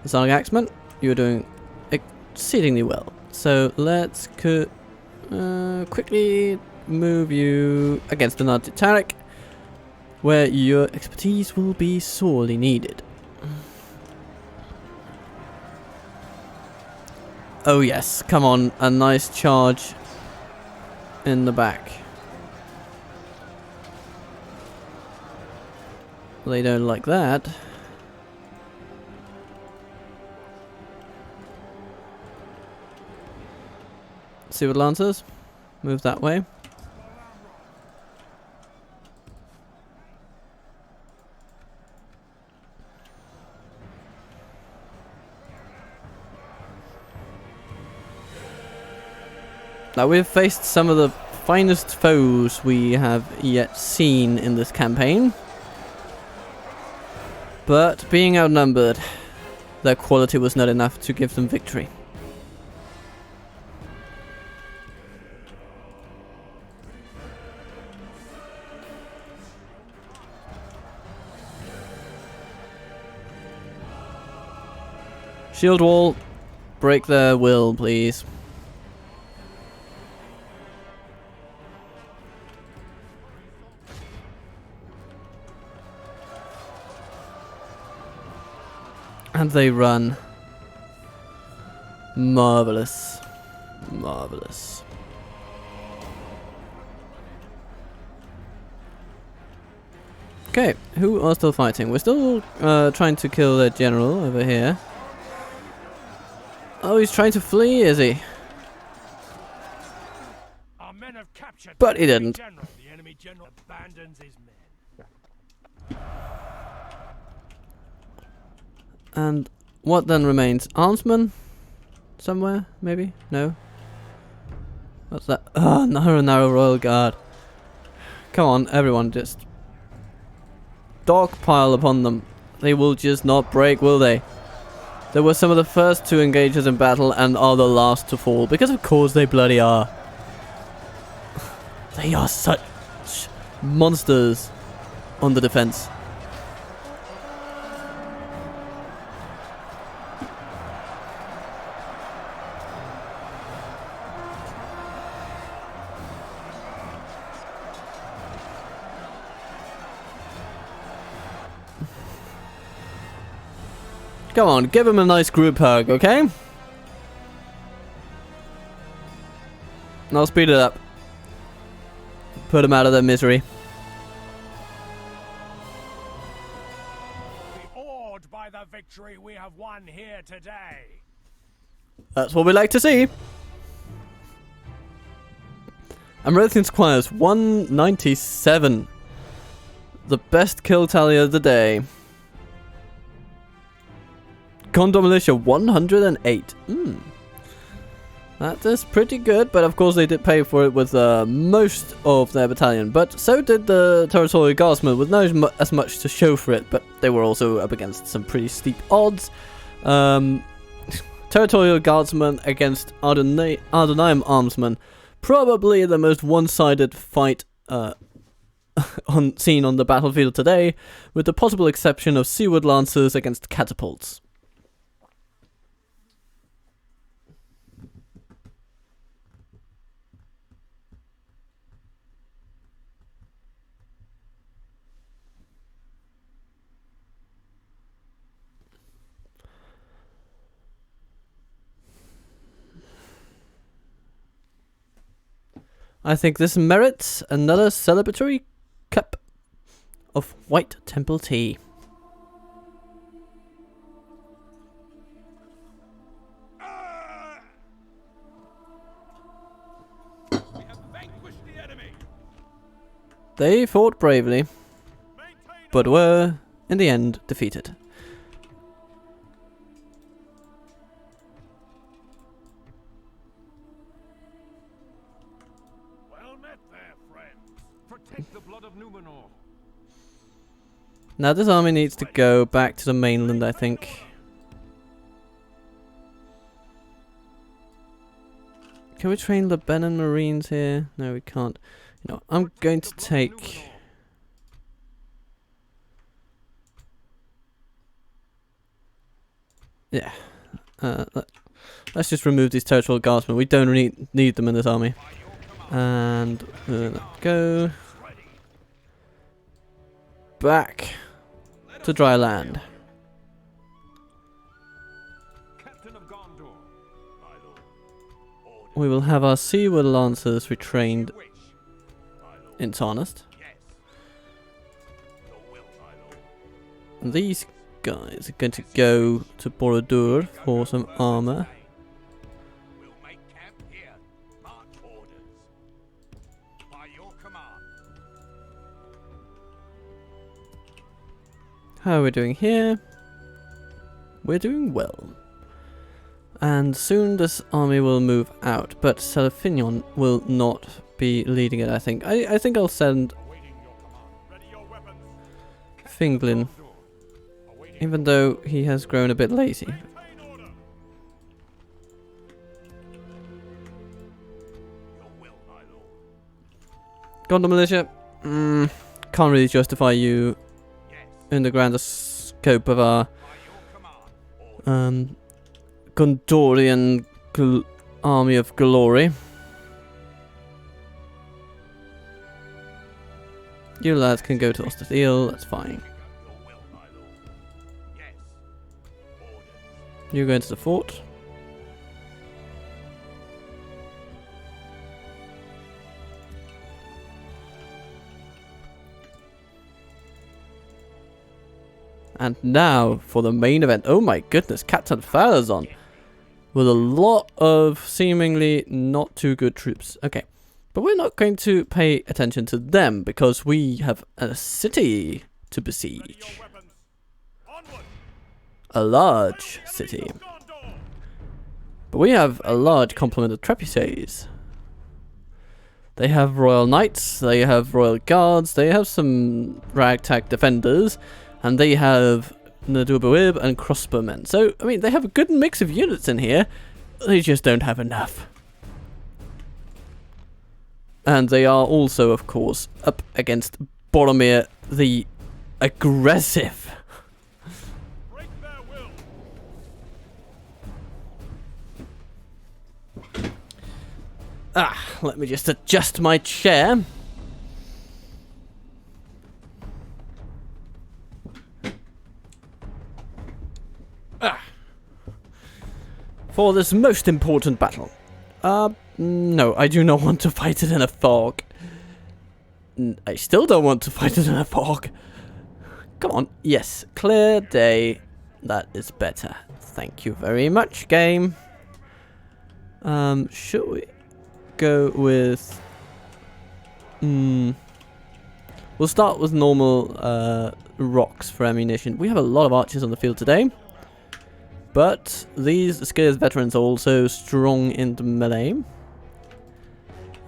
The Sonic Axeman, you're doing exceedingly well. So let's quickly move you against the Nazi Tarek, where your expertise will be sorely needed. Oh yes, come on, a nice charge in the back. They don't like that. See what Lancers? Move that way. Now we've faced some of the finest foes we have yet seen in this campaign. But being outnumbered, their quality was not enough to give them victory. Shield wall, break their will, please. And they run. Marvelous. Marvelous. Okay, who are still fighting? We're still trying to kill their general over here. Oh, he's trying to flee, is he? Our men have captured But he didn't. The enemy general abandons his men. And what then remains? Armsman? Somewhere, maybe? No? What's that? Ah, narrow Royal Guard. Come on, everyone, just dogpile upon them. They will just not break, will they? They were some of the first to engage us in battle and are the last to fall, because of course they bloody are. They are such monsters on the defense. Come on, give him a nice group hug, okay? And I'll speed it up. Put them out of their misery. Be awed by the victory we have won here today. That's what we like to see. American Squires 197. The best kill tally of the day. Gondor Militia 108. That is pretty good, but of course they did pay for it with most of their battalion. But so did the Territorial Guardsmen with not as much to show for it, but they were also up against some pretty steep odds. Territorial Guardsmen against Ardunaim Armsmen. Probably the most one-sided fight seen on the battlefield today, with the possible exception of Seaward Lancers against catapults. I think this merits another celebratory cup of white temple tea. We have vanquished the enemy. They fought bravely, but were, in the end, defeated. Protect the blood of Numenor. Now this army needs to go back to the mainland, I think. Can we train the Lebanon Marines here? No, we can't. You know, I'm going to take... Yeah. Let's just remove these territorial guardsmen. We don't really need them in this army. And let's go back to dry land. Captain of Gondor. My lord. We will have our seaward lancers retrained Wish. My lord. in Tarnist. Yes. Your will, my lord. And these guys are going to go to Boromir for some armor. We'll make camp here. March orders. By your command. How are we doing here? We're doing well. And soon this army will move out, but Selefinion will not be leading it, I think. I think I'll send Awaiting your command. Ready your weapons. Finglin, Awaiting even though he has grown a bit lazy. maintain order. Your will, my lord. Gondor Militia, can't really justify you Yes. in the grander scope of our By your command. Gondorian army of glory. You lads can go to Ostadil, that's fine. Your will, my lord. Yes. Orders. You go into the fort. And now for the main event. Oh my goodness, Captain Farazon with a lot of seemingly not too good troops. Okay, but we're not going to pay attention to them because we have a city to Ready besiege. your weapons. Onward. A large city. Gondor. But we have a large complement of trebuchets. They have royal knights, they have royal guards, they have some ragtag defenders, and they have Nadubawib and crossbowmen. So, I mean, they have a good mix of units in here. They just don't have enough. And they are also, of course, up against Boromir the aggressive. Break their will. Let me just adjust my chair. For this most important battle. No, I do not want to fight it in a fog. I still don't want to fight it in a fog. Come on, yes, clear day. That is better. Thank you very much, game. Should we go with... We'll start with normal rocks for ammunition. We have a lot of archers on the field today. But these Scarce veterans are also strong in the melee. We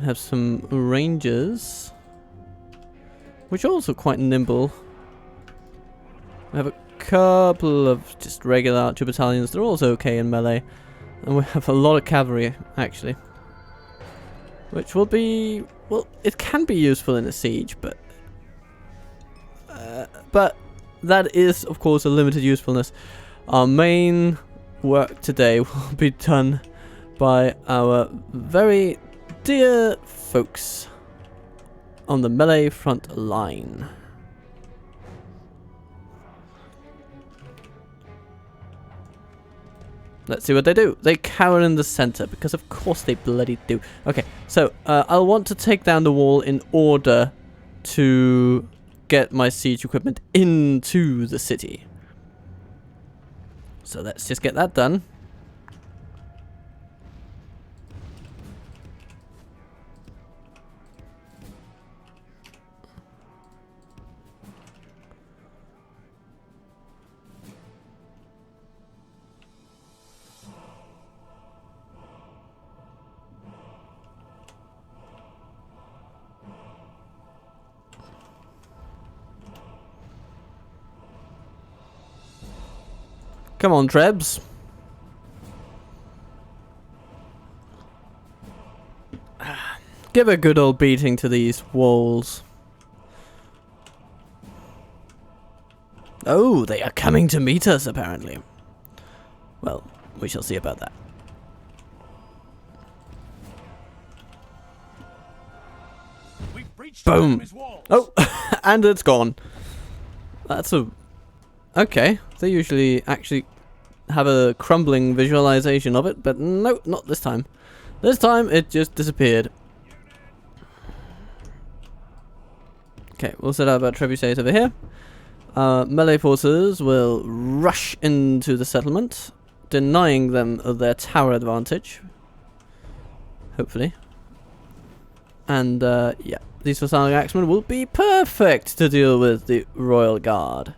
have some rangers, which are also quite nimble. We have a couple of just regular archer battalions. They're also okay in melee. And we have a lot of cavalry, actually. Which will be... well, it can be useful in a siege, but... that is, of course, a limited usefulness. Our main work today will be done by our very dear folks on the melee front line. Let's see what they do. They cower in the center, because of course they bloody do. Okay, so I'll want to take down the wall in order to get my siege equipment into the city. So let's just get that done. Come on, Trebs. Give a good old beating to these walls. Oh, they are coming to meet us, apparently. Well, we shall see about that. We've breached Boom. the enemy's walls. Oh, and it's gone. That's a... Okay, they usually actually have a crumbling visualization of it, but no, not this time. This time, it just disappeared. Okay, we'll set up our trebuchets over here. Melee forces will rush into the settlement, denying them of their tower advantage. Hopefully. And, yeah, these Vassalling Axemen will be perfect to deal with the Royal Guard.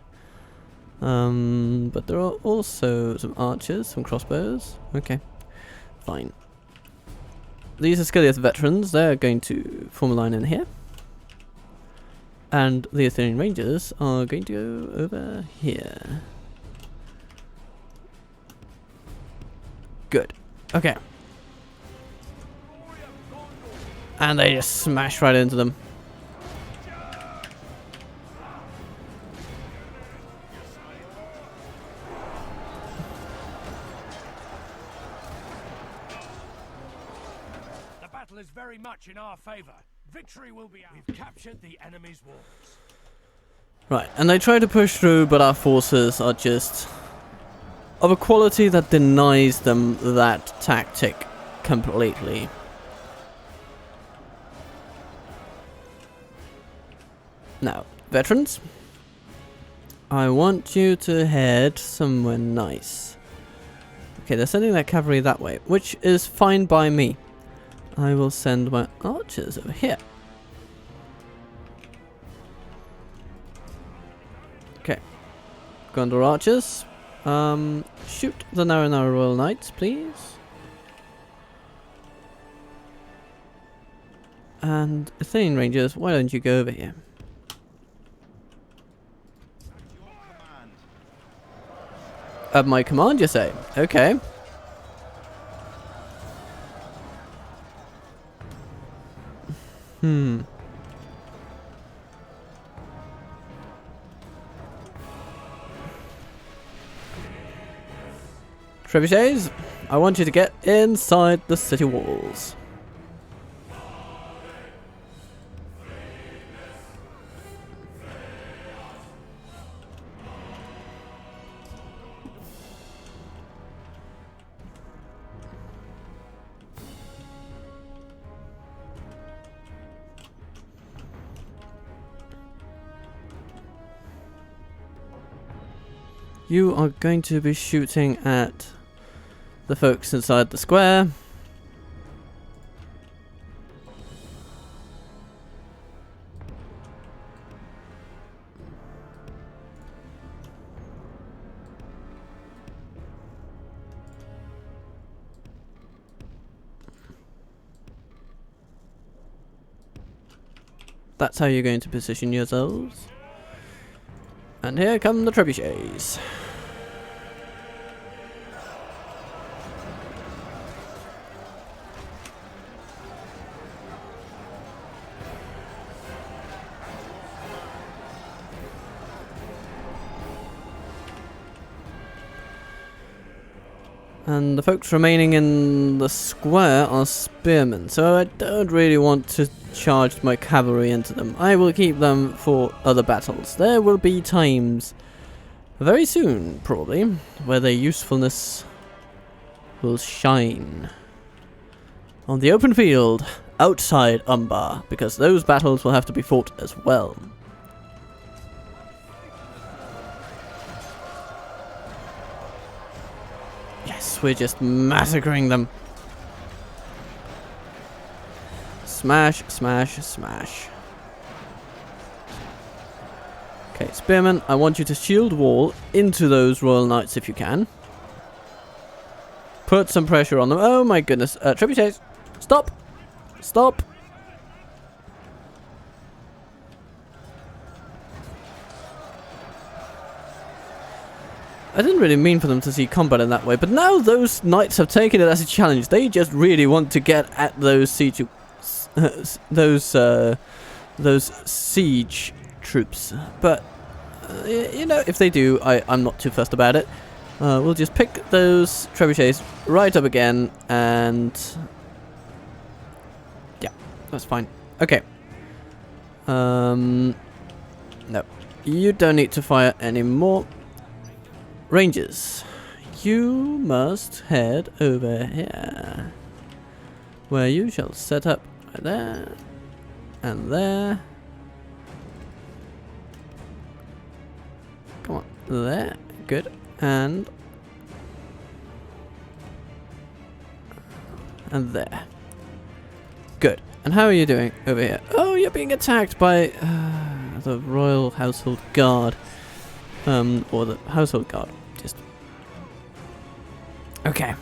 But there are also some archers, some crossbows. Okay, fine. These are Skiliath veterans. They're going to form a line in here. And the Athenian Rangers are going to go over here. Good. Okay. And they just smash right into them. The battle is very much in our favor. Victory will be ours. We've captured the enemy's walls. Right, and they try to push through, but our forces are just of a quality that denies them that tactic completely. Now, veterans, I want you to head somewhere nice. Okay, they're sending their cavalry that way, which is fine by me. I will send my archers over here. Okay. Gondor archers. Shoot the Narrow Royal Knights, please. And Athenian Rangers, why don't you go over here? At my command, you say? Okay. Trebuchets, I want you to get inside the city walls. You are going to be shooting at the folks inside the square. That's how you're going to position yourselves. And here come the trebuchets. And the folks remaining in the square are spearmen, so I don't really want to charge my cavalry into them. I will keep them for other battles. There will be times, very soon probably, where their usefulness will shine. On the open field, outside Umbar, because those battles will have to be fought as well. Yes, we're just massacring them. Smash, smash, smash. Okay, spearmen, I want you to shield wall into those Royal Knights if you can. Put some pressure on them. Oh my goodness. Trebuchets, stop! Stop! I didn't really mean for them to see combat in that way, but now those knights have taken it as a challenge. They just really want to get at those those siege troops. But you know, if they do, I'm not too fussed about it. We'll just pick those trebuchets right up again, and yeah, that's fine. Okay. No, you don't need to fire anymore. Rangers, you must head over here, where you shall set up right there and there. Come on, there, good, and there, good. And how are you doing over here? Oh, you're being attacked by the Royal Household Guard, or the Household Guard. Just okay.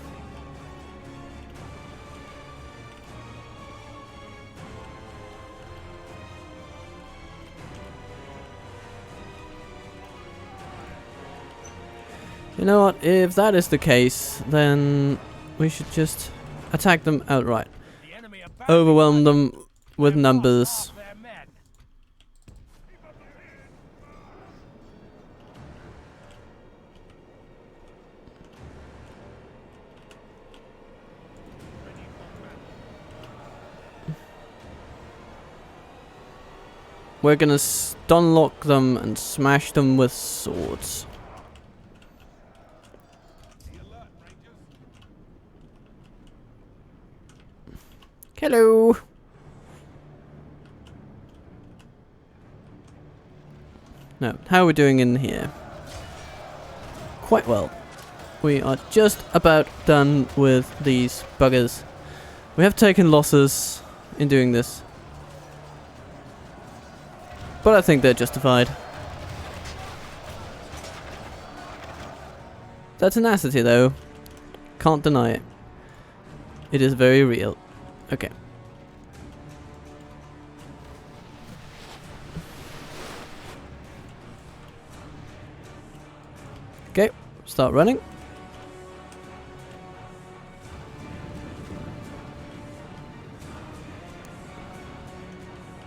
You know what? If that is the case, then we should just attack them outright. Overwhelm them with numbers. We're gonna stun lock them and smash them with swords. Hello. No, how are we doing in here? Quite well. We are just about done with these buggers. We have taken losses in doing this, but I think they're justified. That tenacity, though, can't deny it. It is very real. Okay. Okay, start running.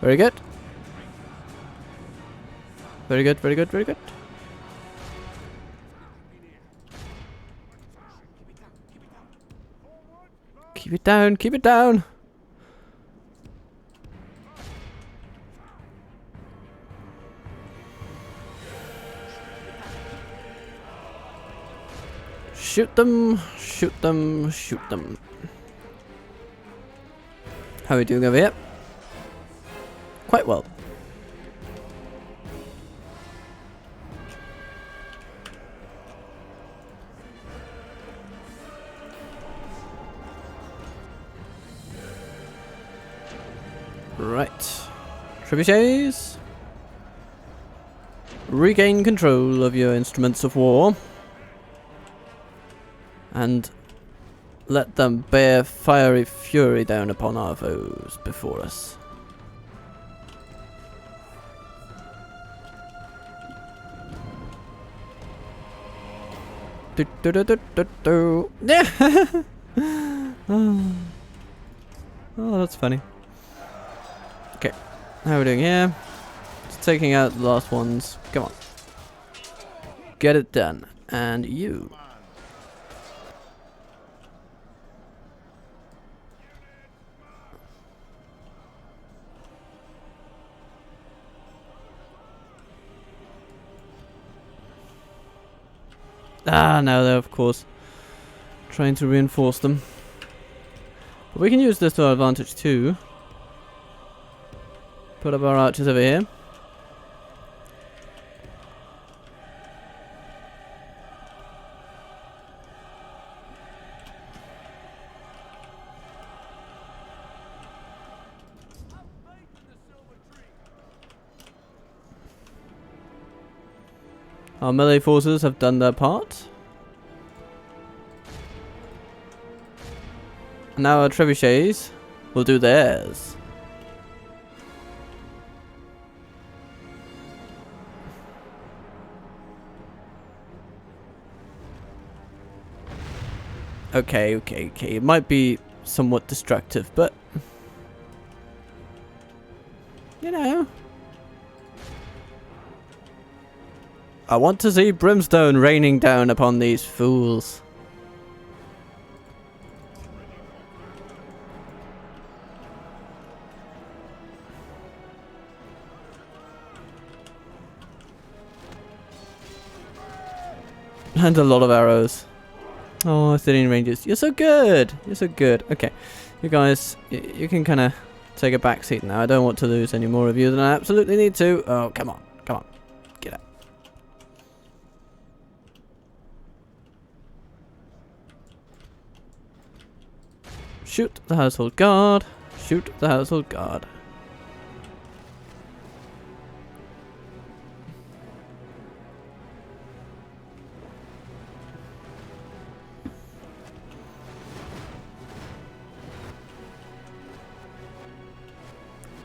Very good. Very good, very good, very good. Keep it down, keep it down. Shoot them, shoot them, shoot them. How are we doing over here? Quite well. Right. Trebuchets. Regain control of your instruments of war. And let them bear fiery fury down upon our foes before us. Do, do, do, do, do, do. Oh, that's funny. Okay, how are we doing here? Just taking out the last ones. Come on. Get it done. And you. Ah, no, they're of course trying to reinforce them. But we can use this to our advantage too. Put up our archers over here. Our melee forces have done their part. And now our trebuchets will do theirs. Okay. It might be somewhat destructive, but You know. I want to see brimstone raining down upon these fools. And a lot of arrows. Oh, Athenian Rangers. You're so good. You're so good. Okay. You guys, you can kind of take a back seat now. I don't want to lose any more of you than I absolutely need to. Oh, come on. Come on. Get up. Shoot the household guard. Shoot the household guard.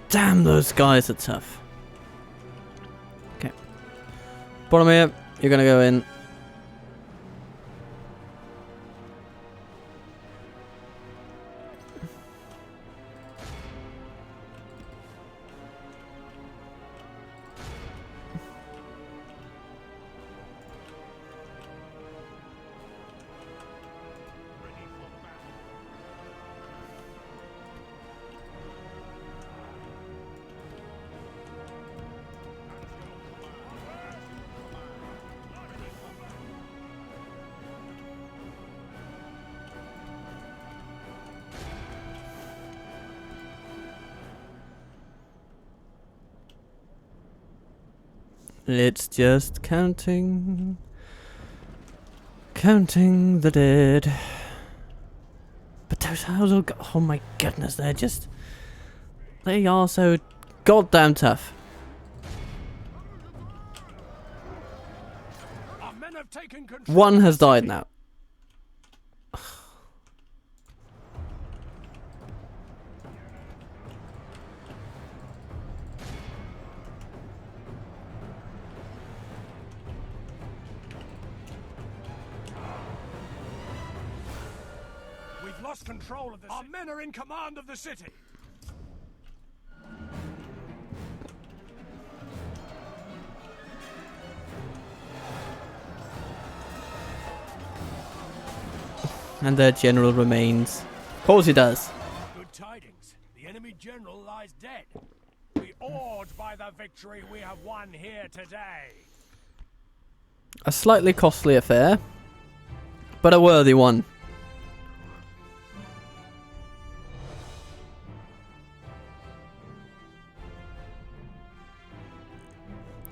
Damn, those guys are tough. Okay. Boromir, you're gonna go in. It's just counting the dead. But those household, oh my goodness, they are so goddamn tough. Our men have taken control. One has died now. Lost control of the city. Our men are in command of the city. And their general remains. Of course he does. Good tidings. The enemy general lies dead. We awed by the victory we have won here today. A slightly costly affair, but a worthy one.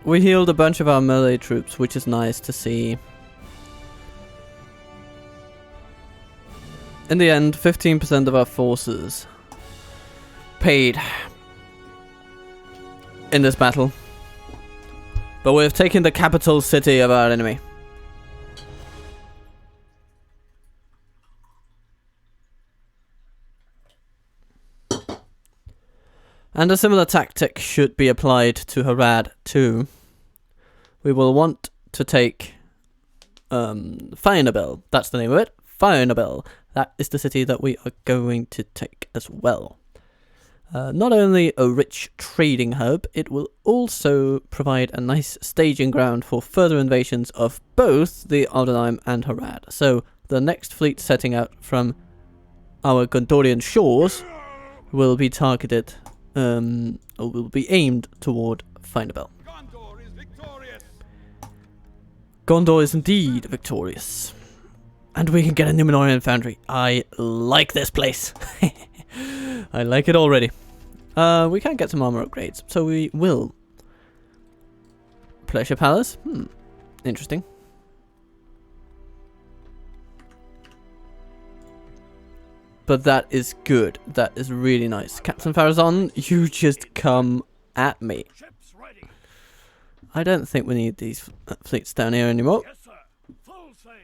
We healed a bunch of our melee troops, which is nice to see. In the end, 15% of our forces paid in this battle. But we've taken the capital city of our enemy. And a similar tactic should be applied to Harad too. We will want to take Firenabel. That's the name of it. Firenabel. That is the city that we are going to take as well. Not only a rich trading hub, it will also provide a nice staging ground for further invasions of both the Ardunaim and Harad. So the next fleet setting out from our Gondorian shores will be targeted, or will be aimed toward Firenabel. Gondor is victorious. Gondor is indeed victorious. And we can get a Numenorian foundry. I like this place. I like it already. We can get some armor upgrades, so we will. Pleasure Palace. Interesting. But that is good. That is really nice. Captain Farazan, you just come at me. Ships ready. I don't think we need these fleets down here anymore. Yes, sir. Full sails.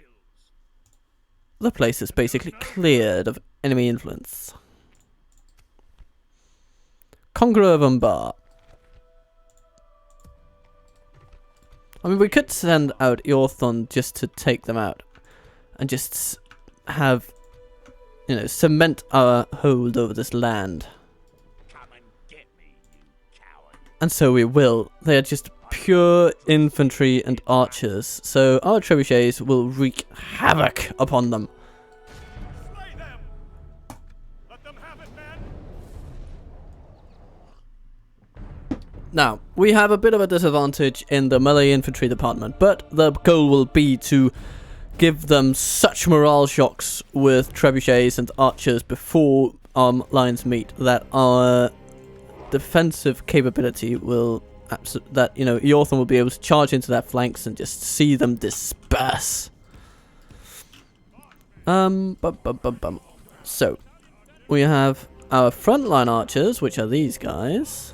The place is basically cleared of enemy influence. Conqueror of Umbar. I mean, we could send out Eorthon just to take them out. And just have, you know, cement our hold over this land. Come and get me, you coward. And so we will. They are just pure infantry and archers, so our trebuchets will wreak havoc upon them. Slay them! Let them have it, men! Now, we have a bit of a disadvantage in the melee infantry department, but the goal will be to give them such morale shocks with trebuchets and archers before our lines meet that our defensive capability will that, you know, Eorthon will be able to charge into their flanks and just see them disperse. So we have our frontline archers, which are these guys.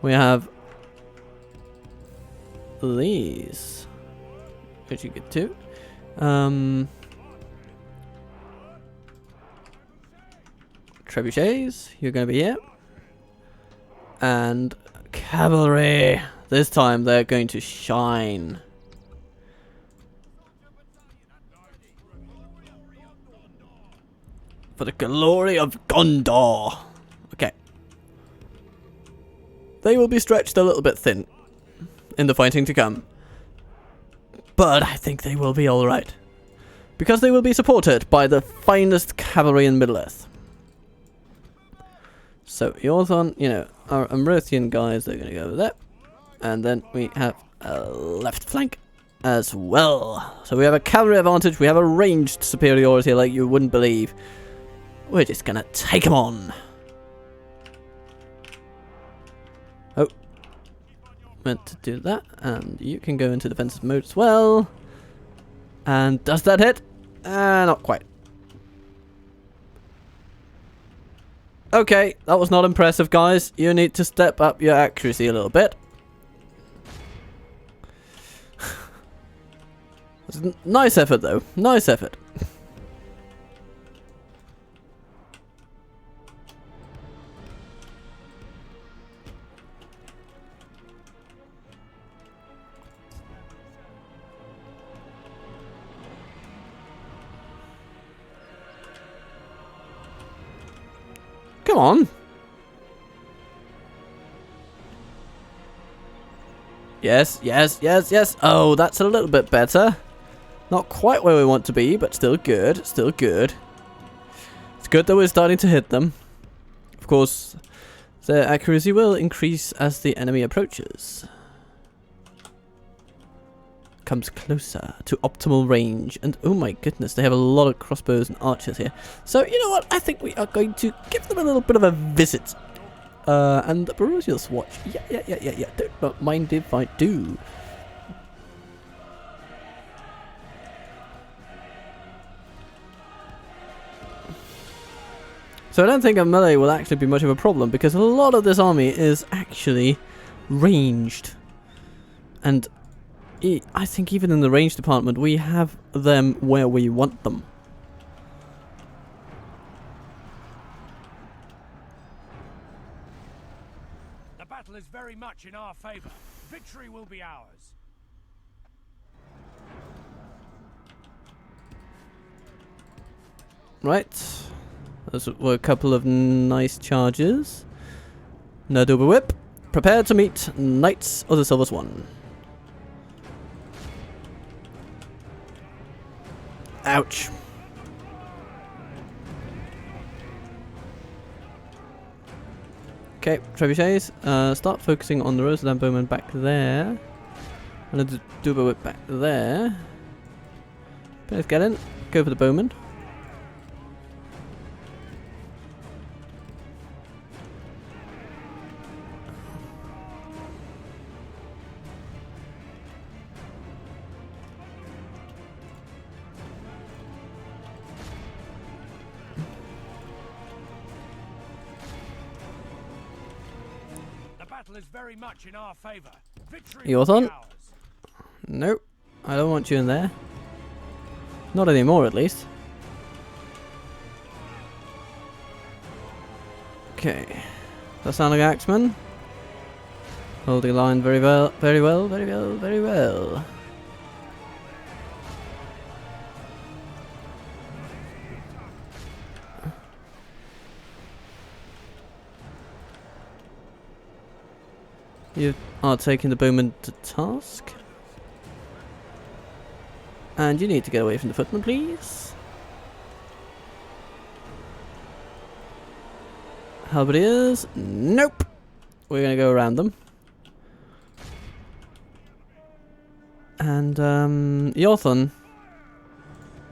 We have these, which you get to. Trebuchets, you're going to be here. And cavalry. This time they're going to shine. For the glory of Gondor. Okay. They will be stretched a little bit thin in the fighting to come. But I think they will be alright. Because they will be supported by the finest cavalry in Middle-earth. So, Eorthon, you know, our Amrothian guys, they're going to go over there. And then we have a left flank as well. So we have a cavalry advantage, we have a ranged superiority like you wouldn't believe. We're just going to take them on. Oh. Meant to do that. And you can go into defensive mode as well. And does that hit? Not quite. Okay, that was not impressive, guys. You need to step up your accuracy a little bit. Nice effort, though. Nice effort. Come on. Yes, yes, yes, yes. Oh, that's a little bit better. Not quite where we want to be, but still good. Still good. It's good that we're starting to hit them. Of course, their accuracy will increase as the enemy approaches. Comes closer to optimal range, and oh my goodness, they have a lot of crossbows and archers here. So you know what, I think we are going to give them a little bit of a visit. And Borosius watch. Yeah. Don't mind if I do. So I don't think a melee will actually be much of a problem, because a lot of this army is actually ranged. And I think even in the range department, we have them where we want them. The battle is very much in our favor. Victory will be ours. Right. Those were a couple of nice charges. No double whip. Prepare to meet Knights of the Silver Swan. Ouch. Okay, trebuchets, start focusing on the Rosadan bowman back there. And the double whip back there. Let's get in. Go for the bowman. Is very much in our favor. Victory Eorthon? Nope. I don't want you in there. Not anymore, at least. Okay. That sound like Axeman? Holding line very well, very well, very well, very well. You are taking the bowman to task. And you need to get away from the footman, please. Halberdiers? Nope. We're gonna go around them. And, Yorthon,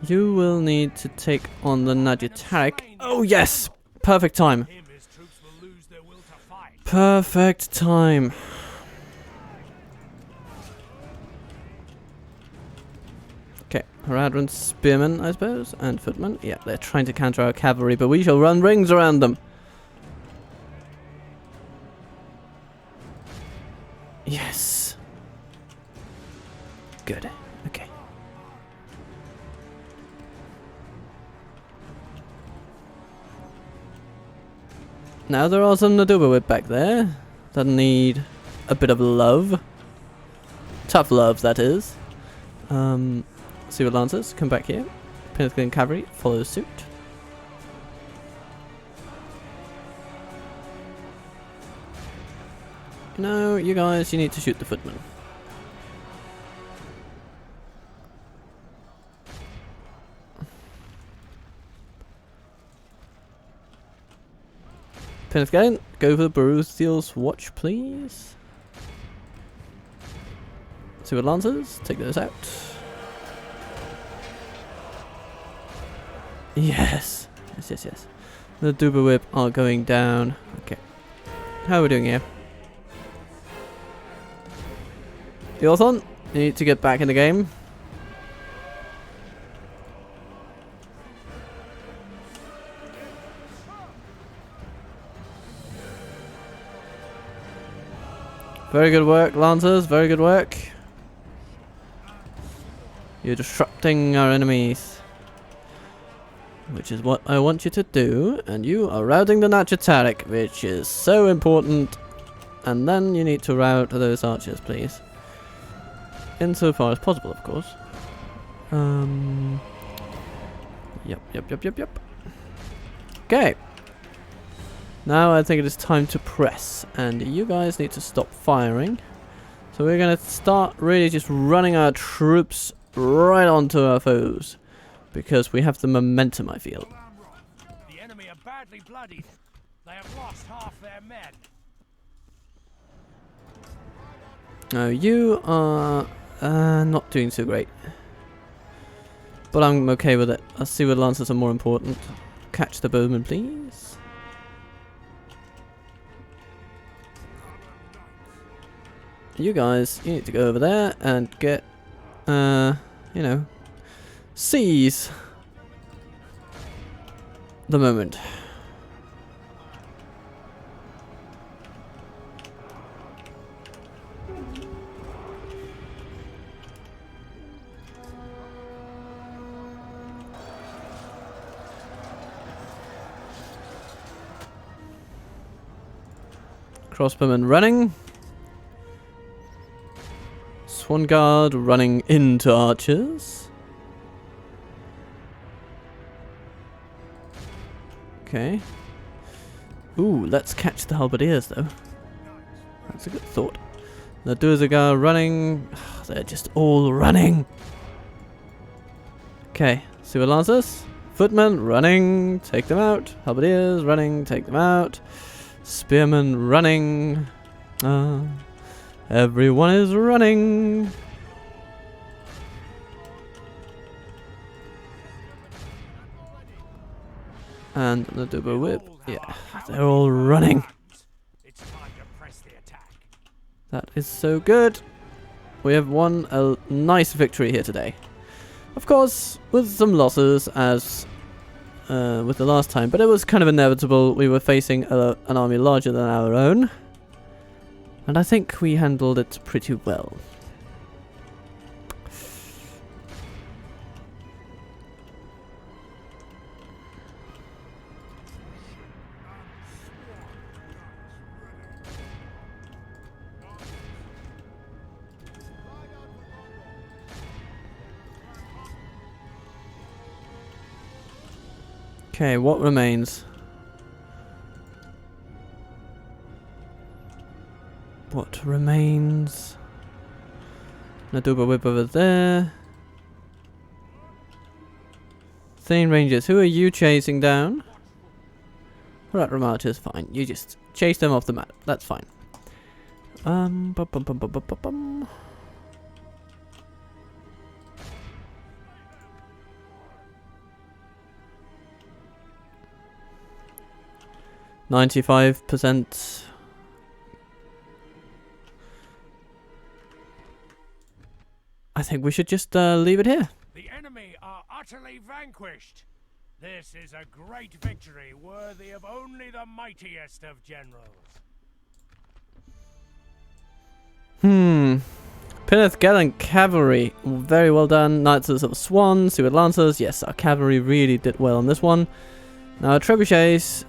you will need to take on the Najitarik. Oh, yes! Perfect time. Him, his troops will lose their will to fight. Perfect time. Okay, Haradran spearmen, I suppose, and footmen. Yeah, they're trying to counter our cavalry, but we shall run rings around them. Yes. Good. Okay. Now there are some Naduba whip back there that need a bit of love. Tough love, that is. Silver Lancers, come back here. Pinnacle Cavalry, follow suit. No, you guys, you need to shoot the footman. Pinnacle, go for the Baruthiel's watch, please. Silver Lancers, take those out. Yes. Yes, yes, yes. The Duba Whip are going down. Okay. How are we doing here? Yorthon, you need to get back in the game. Very good work, Lancers. Very good work. You're disrupting our enemies. Which is what I want you to do. And you are routing the Nachitarik, which is so important. And then you need to rout those archers, please. Insofar as possible, of course. Yep. Okay. Now I think it is time to press. And you guys need to stop firing. So we're going to start really just running our troops right onto our foes. Because we have the momentum, I feel. The enemy are badly bloodied. They have lost half their men. Now you are not doing so great. But I'm okay with it. I'll see what Lancers are more important. Catch the bowman, please. You guys, you need to go over there and get, you know, seize the moment. Crossbowmen running. Swan Guard running into archers. Okay. Ooh, let's catch the halberdiers though. That's a good thought. The Duergar running. They're just all running. Okay, see what Lancers. Footmen running, take them out. Halberdiers running, take them out. Spearmen running. Everyone is running. And the double whip. Yeah, they're all running. It's time to press the attack. That is so good. We have won a nice victory here today. Of course, with some losses as with the last time, but it was kind of inevitable. We were facing an army larger than our own. And I think we handled it pretty well. Okay, what remains? What remains? Naduba whip over there. Thane Rangers, who are you chasing down? Alright, Ramarchers, fine. You just chase them off the map. That's fine. Bum, bum, bum, bum, bum, bum, bum. %. I think we should just leave it here. The enemy are utterly vanquished. This is a great victory worthy of only the mightiest of generals. Pinnath Gallant Cavalry, very well done. Knights of the Silver Swan, Seaward Lancers, yes, our cavalry really did well on this one. Now our trebuchets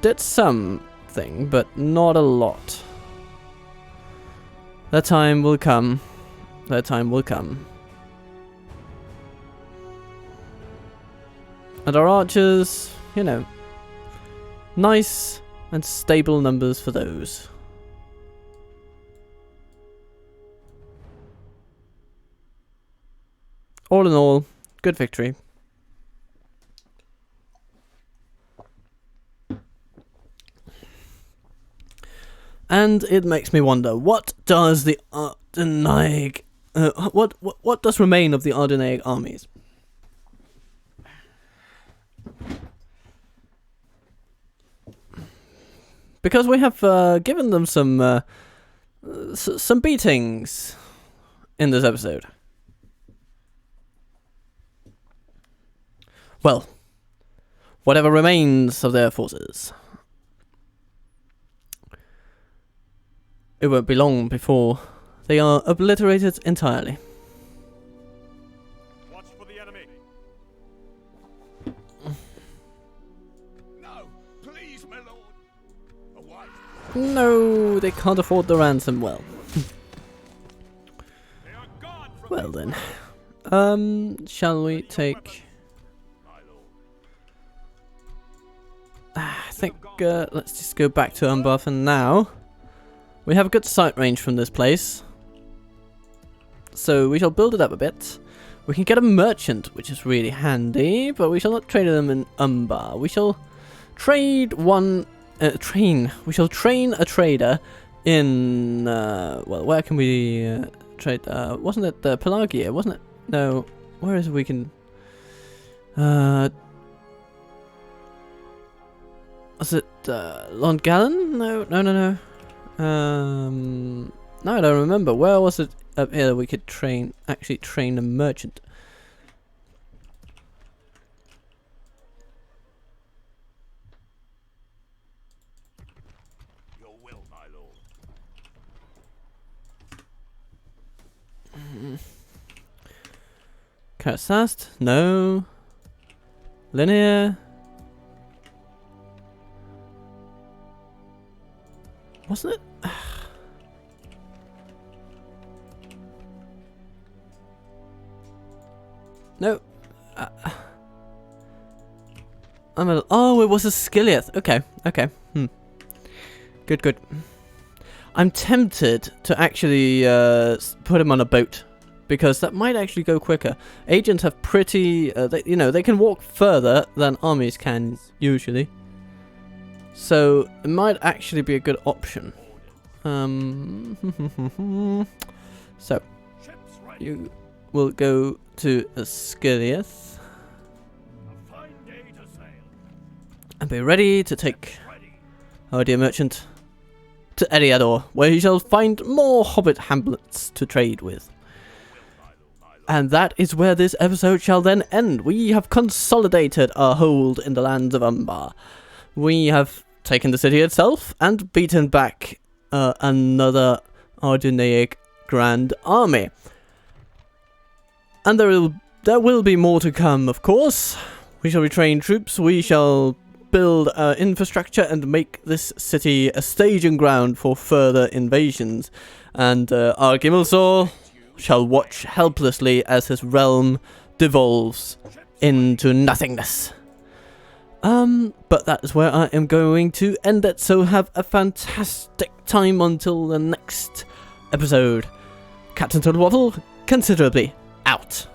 did something, but not a lot. That time will come. That time will come. And our archers, you know, nice and stable numbers for those. All in all, good victory. And it makes me wonder, what does the Ar Ardunaim, what does remain of the Ar Ardunaim armies? Because we have given them some beatings in this episode. Well, whatever remains of their forces. It won't be long before they are obliterated entirely. Watch for the enemy. No, please, my lord. A wife. No, they can't afford the ransom. Well. They are gone from Well then. Shall we take... I think let's just go back to Umbar for now. We have a good sight range from this place, so we shall build it up a bit. We can get a merchant, which is really handy, but we shall not trade them in Umbar. We shall trade one... We shall train a trader in... well, where can we trade? Wasn't it Pelagia, wasn't it? No, where is it we can... was it Longgallen? No. No, I don't remember. Where was it up here that we could actually train a merchant? your will, my lord. Karasast? No. Linear? Wasn't it? No. Oh, it was a Skilliath. Okay. Good. I'm tempted to actually put him on a boat, because that might actually go quicker. Agents have pretty... they can walk further than armies can, usually. So, it might actually be a good option. So, you will go to a Skilliath and be ready to take our dear merchant to Eriador, where he shall find more hobbit hamlets to trade with. And that is where this episode shall then end. We have consolidated our hold in the lands of Umbar. We have taken the city itself and beaten back another Ardunaim Grand Army. And there will be more to come, of course. We shall retrain troops, we shall build infrastructure and make this city a staging ground for further invasions. And our Gimmelsaw shall watch helplessly as his realm devolves into nothingness. But that's where I am going to end it. So have a fantastic time until the next episode. Captain Total Waffle, considerably out.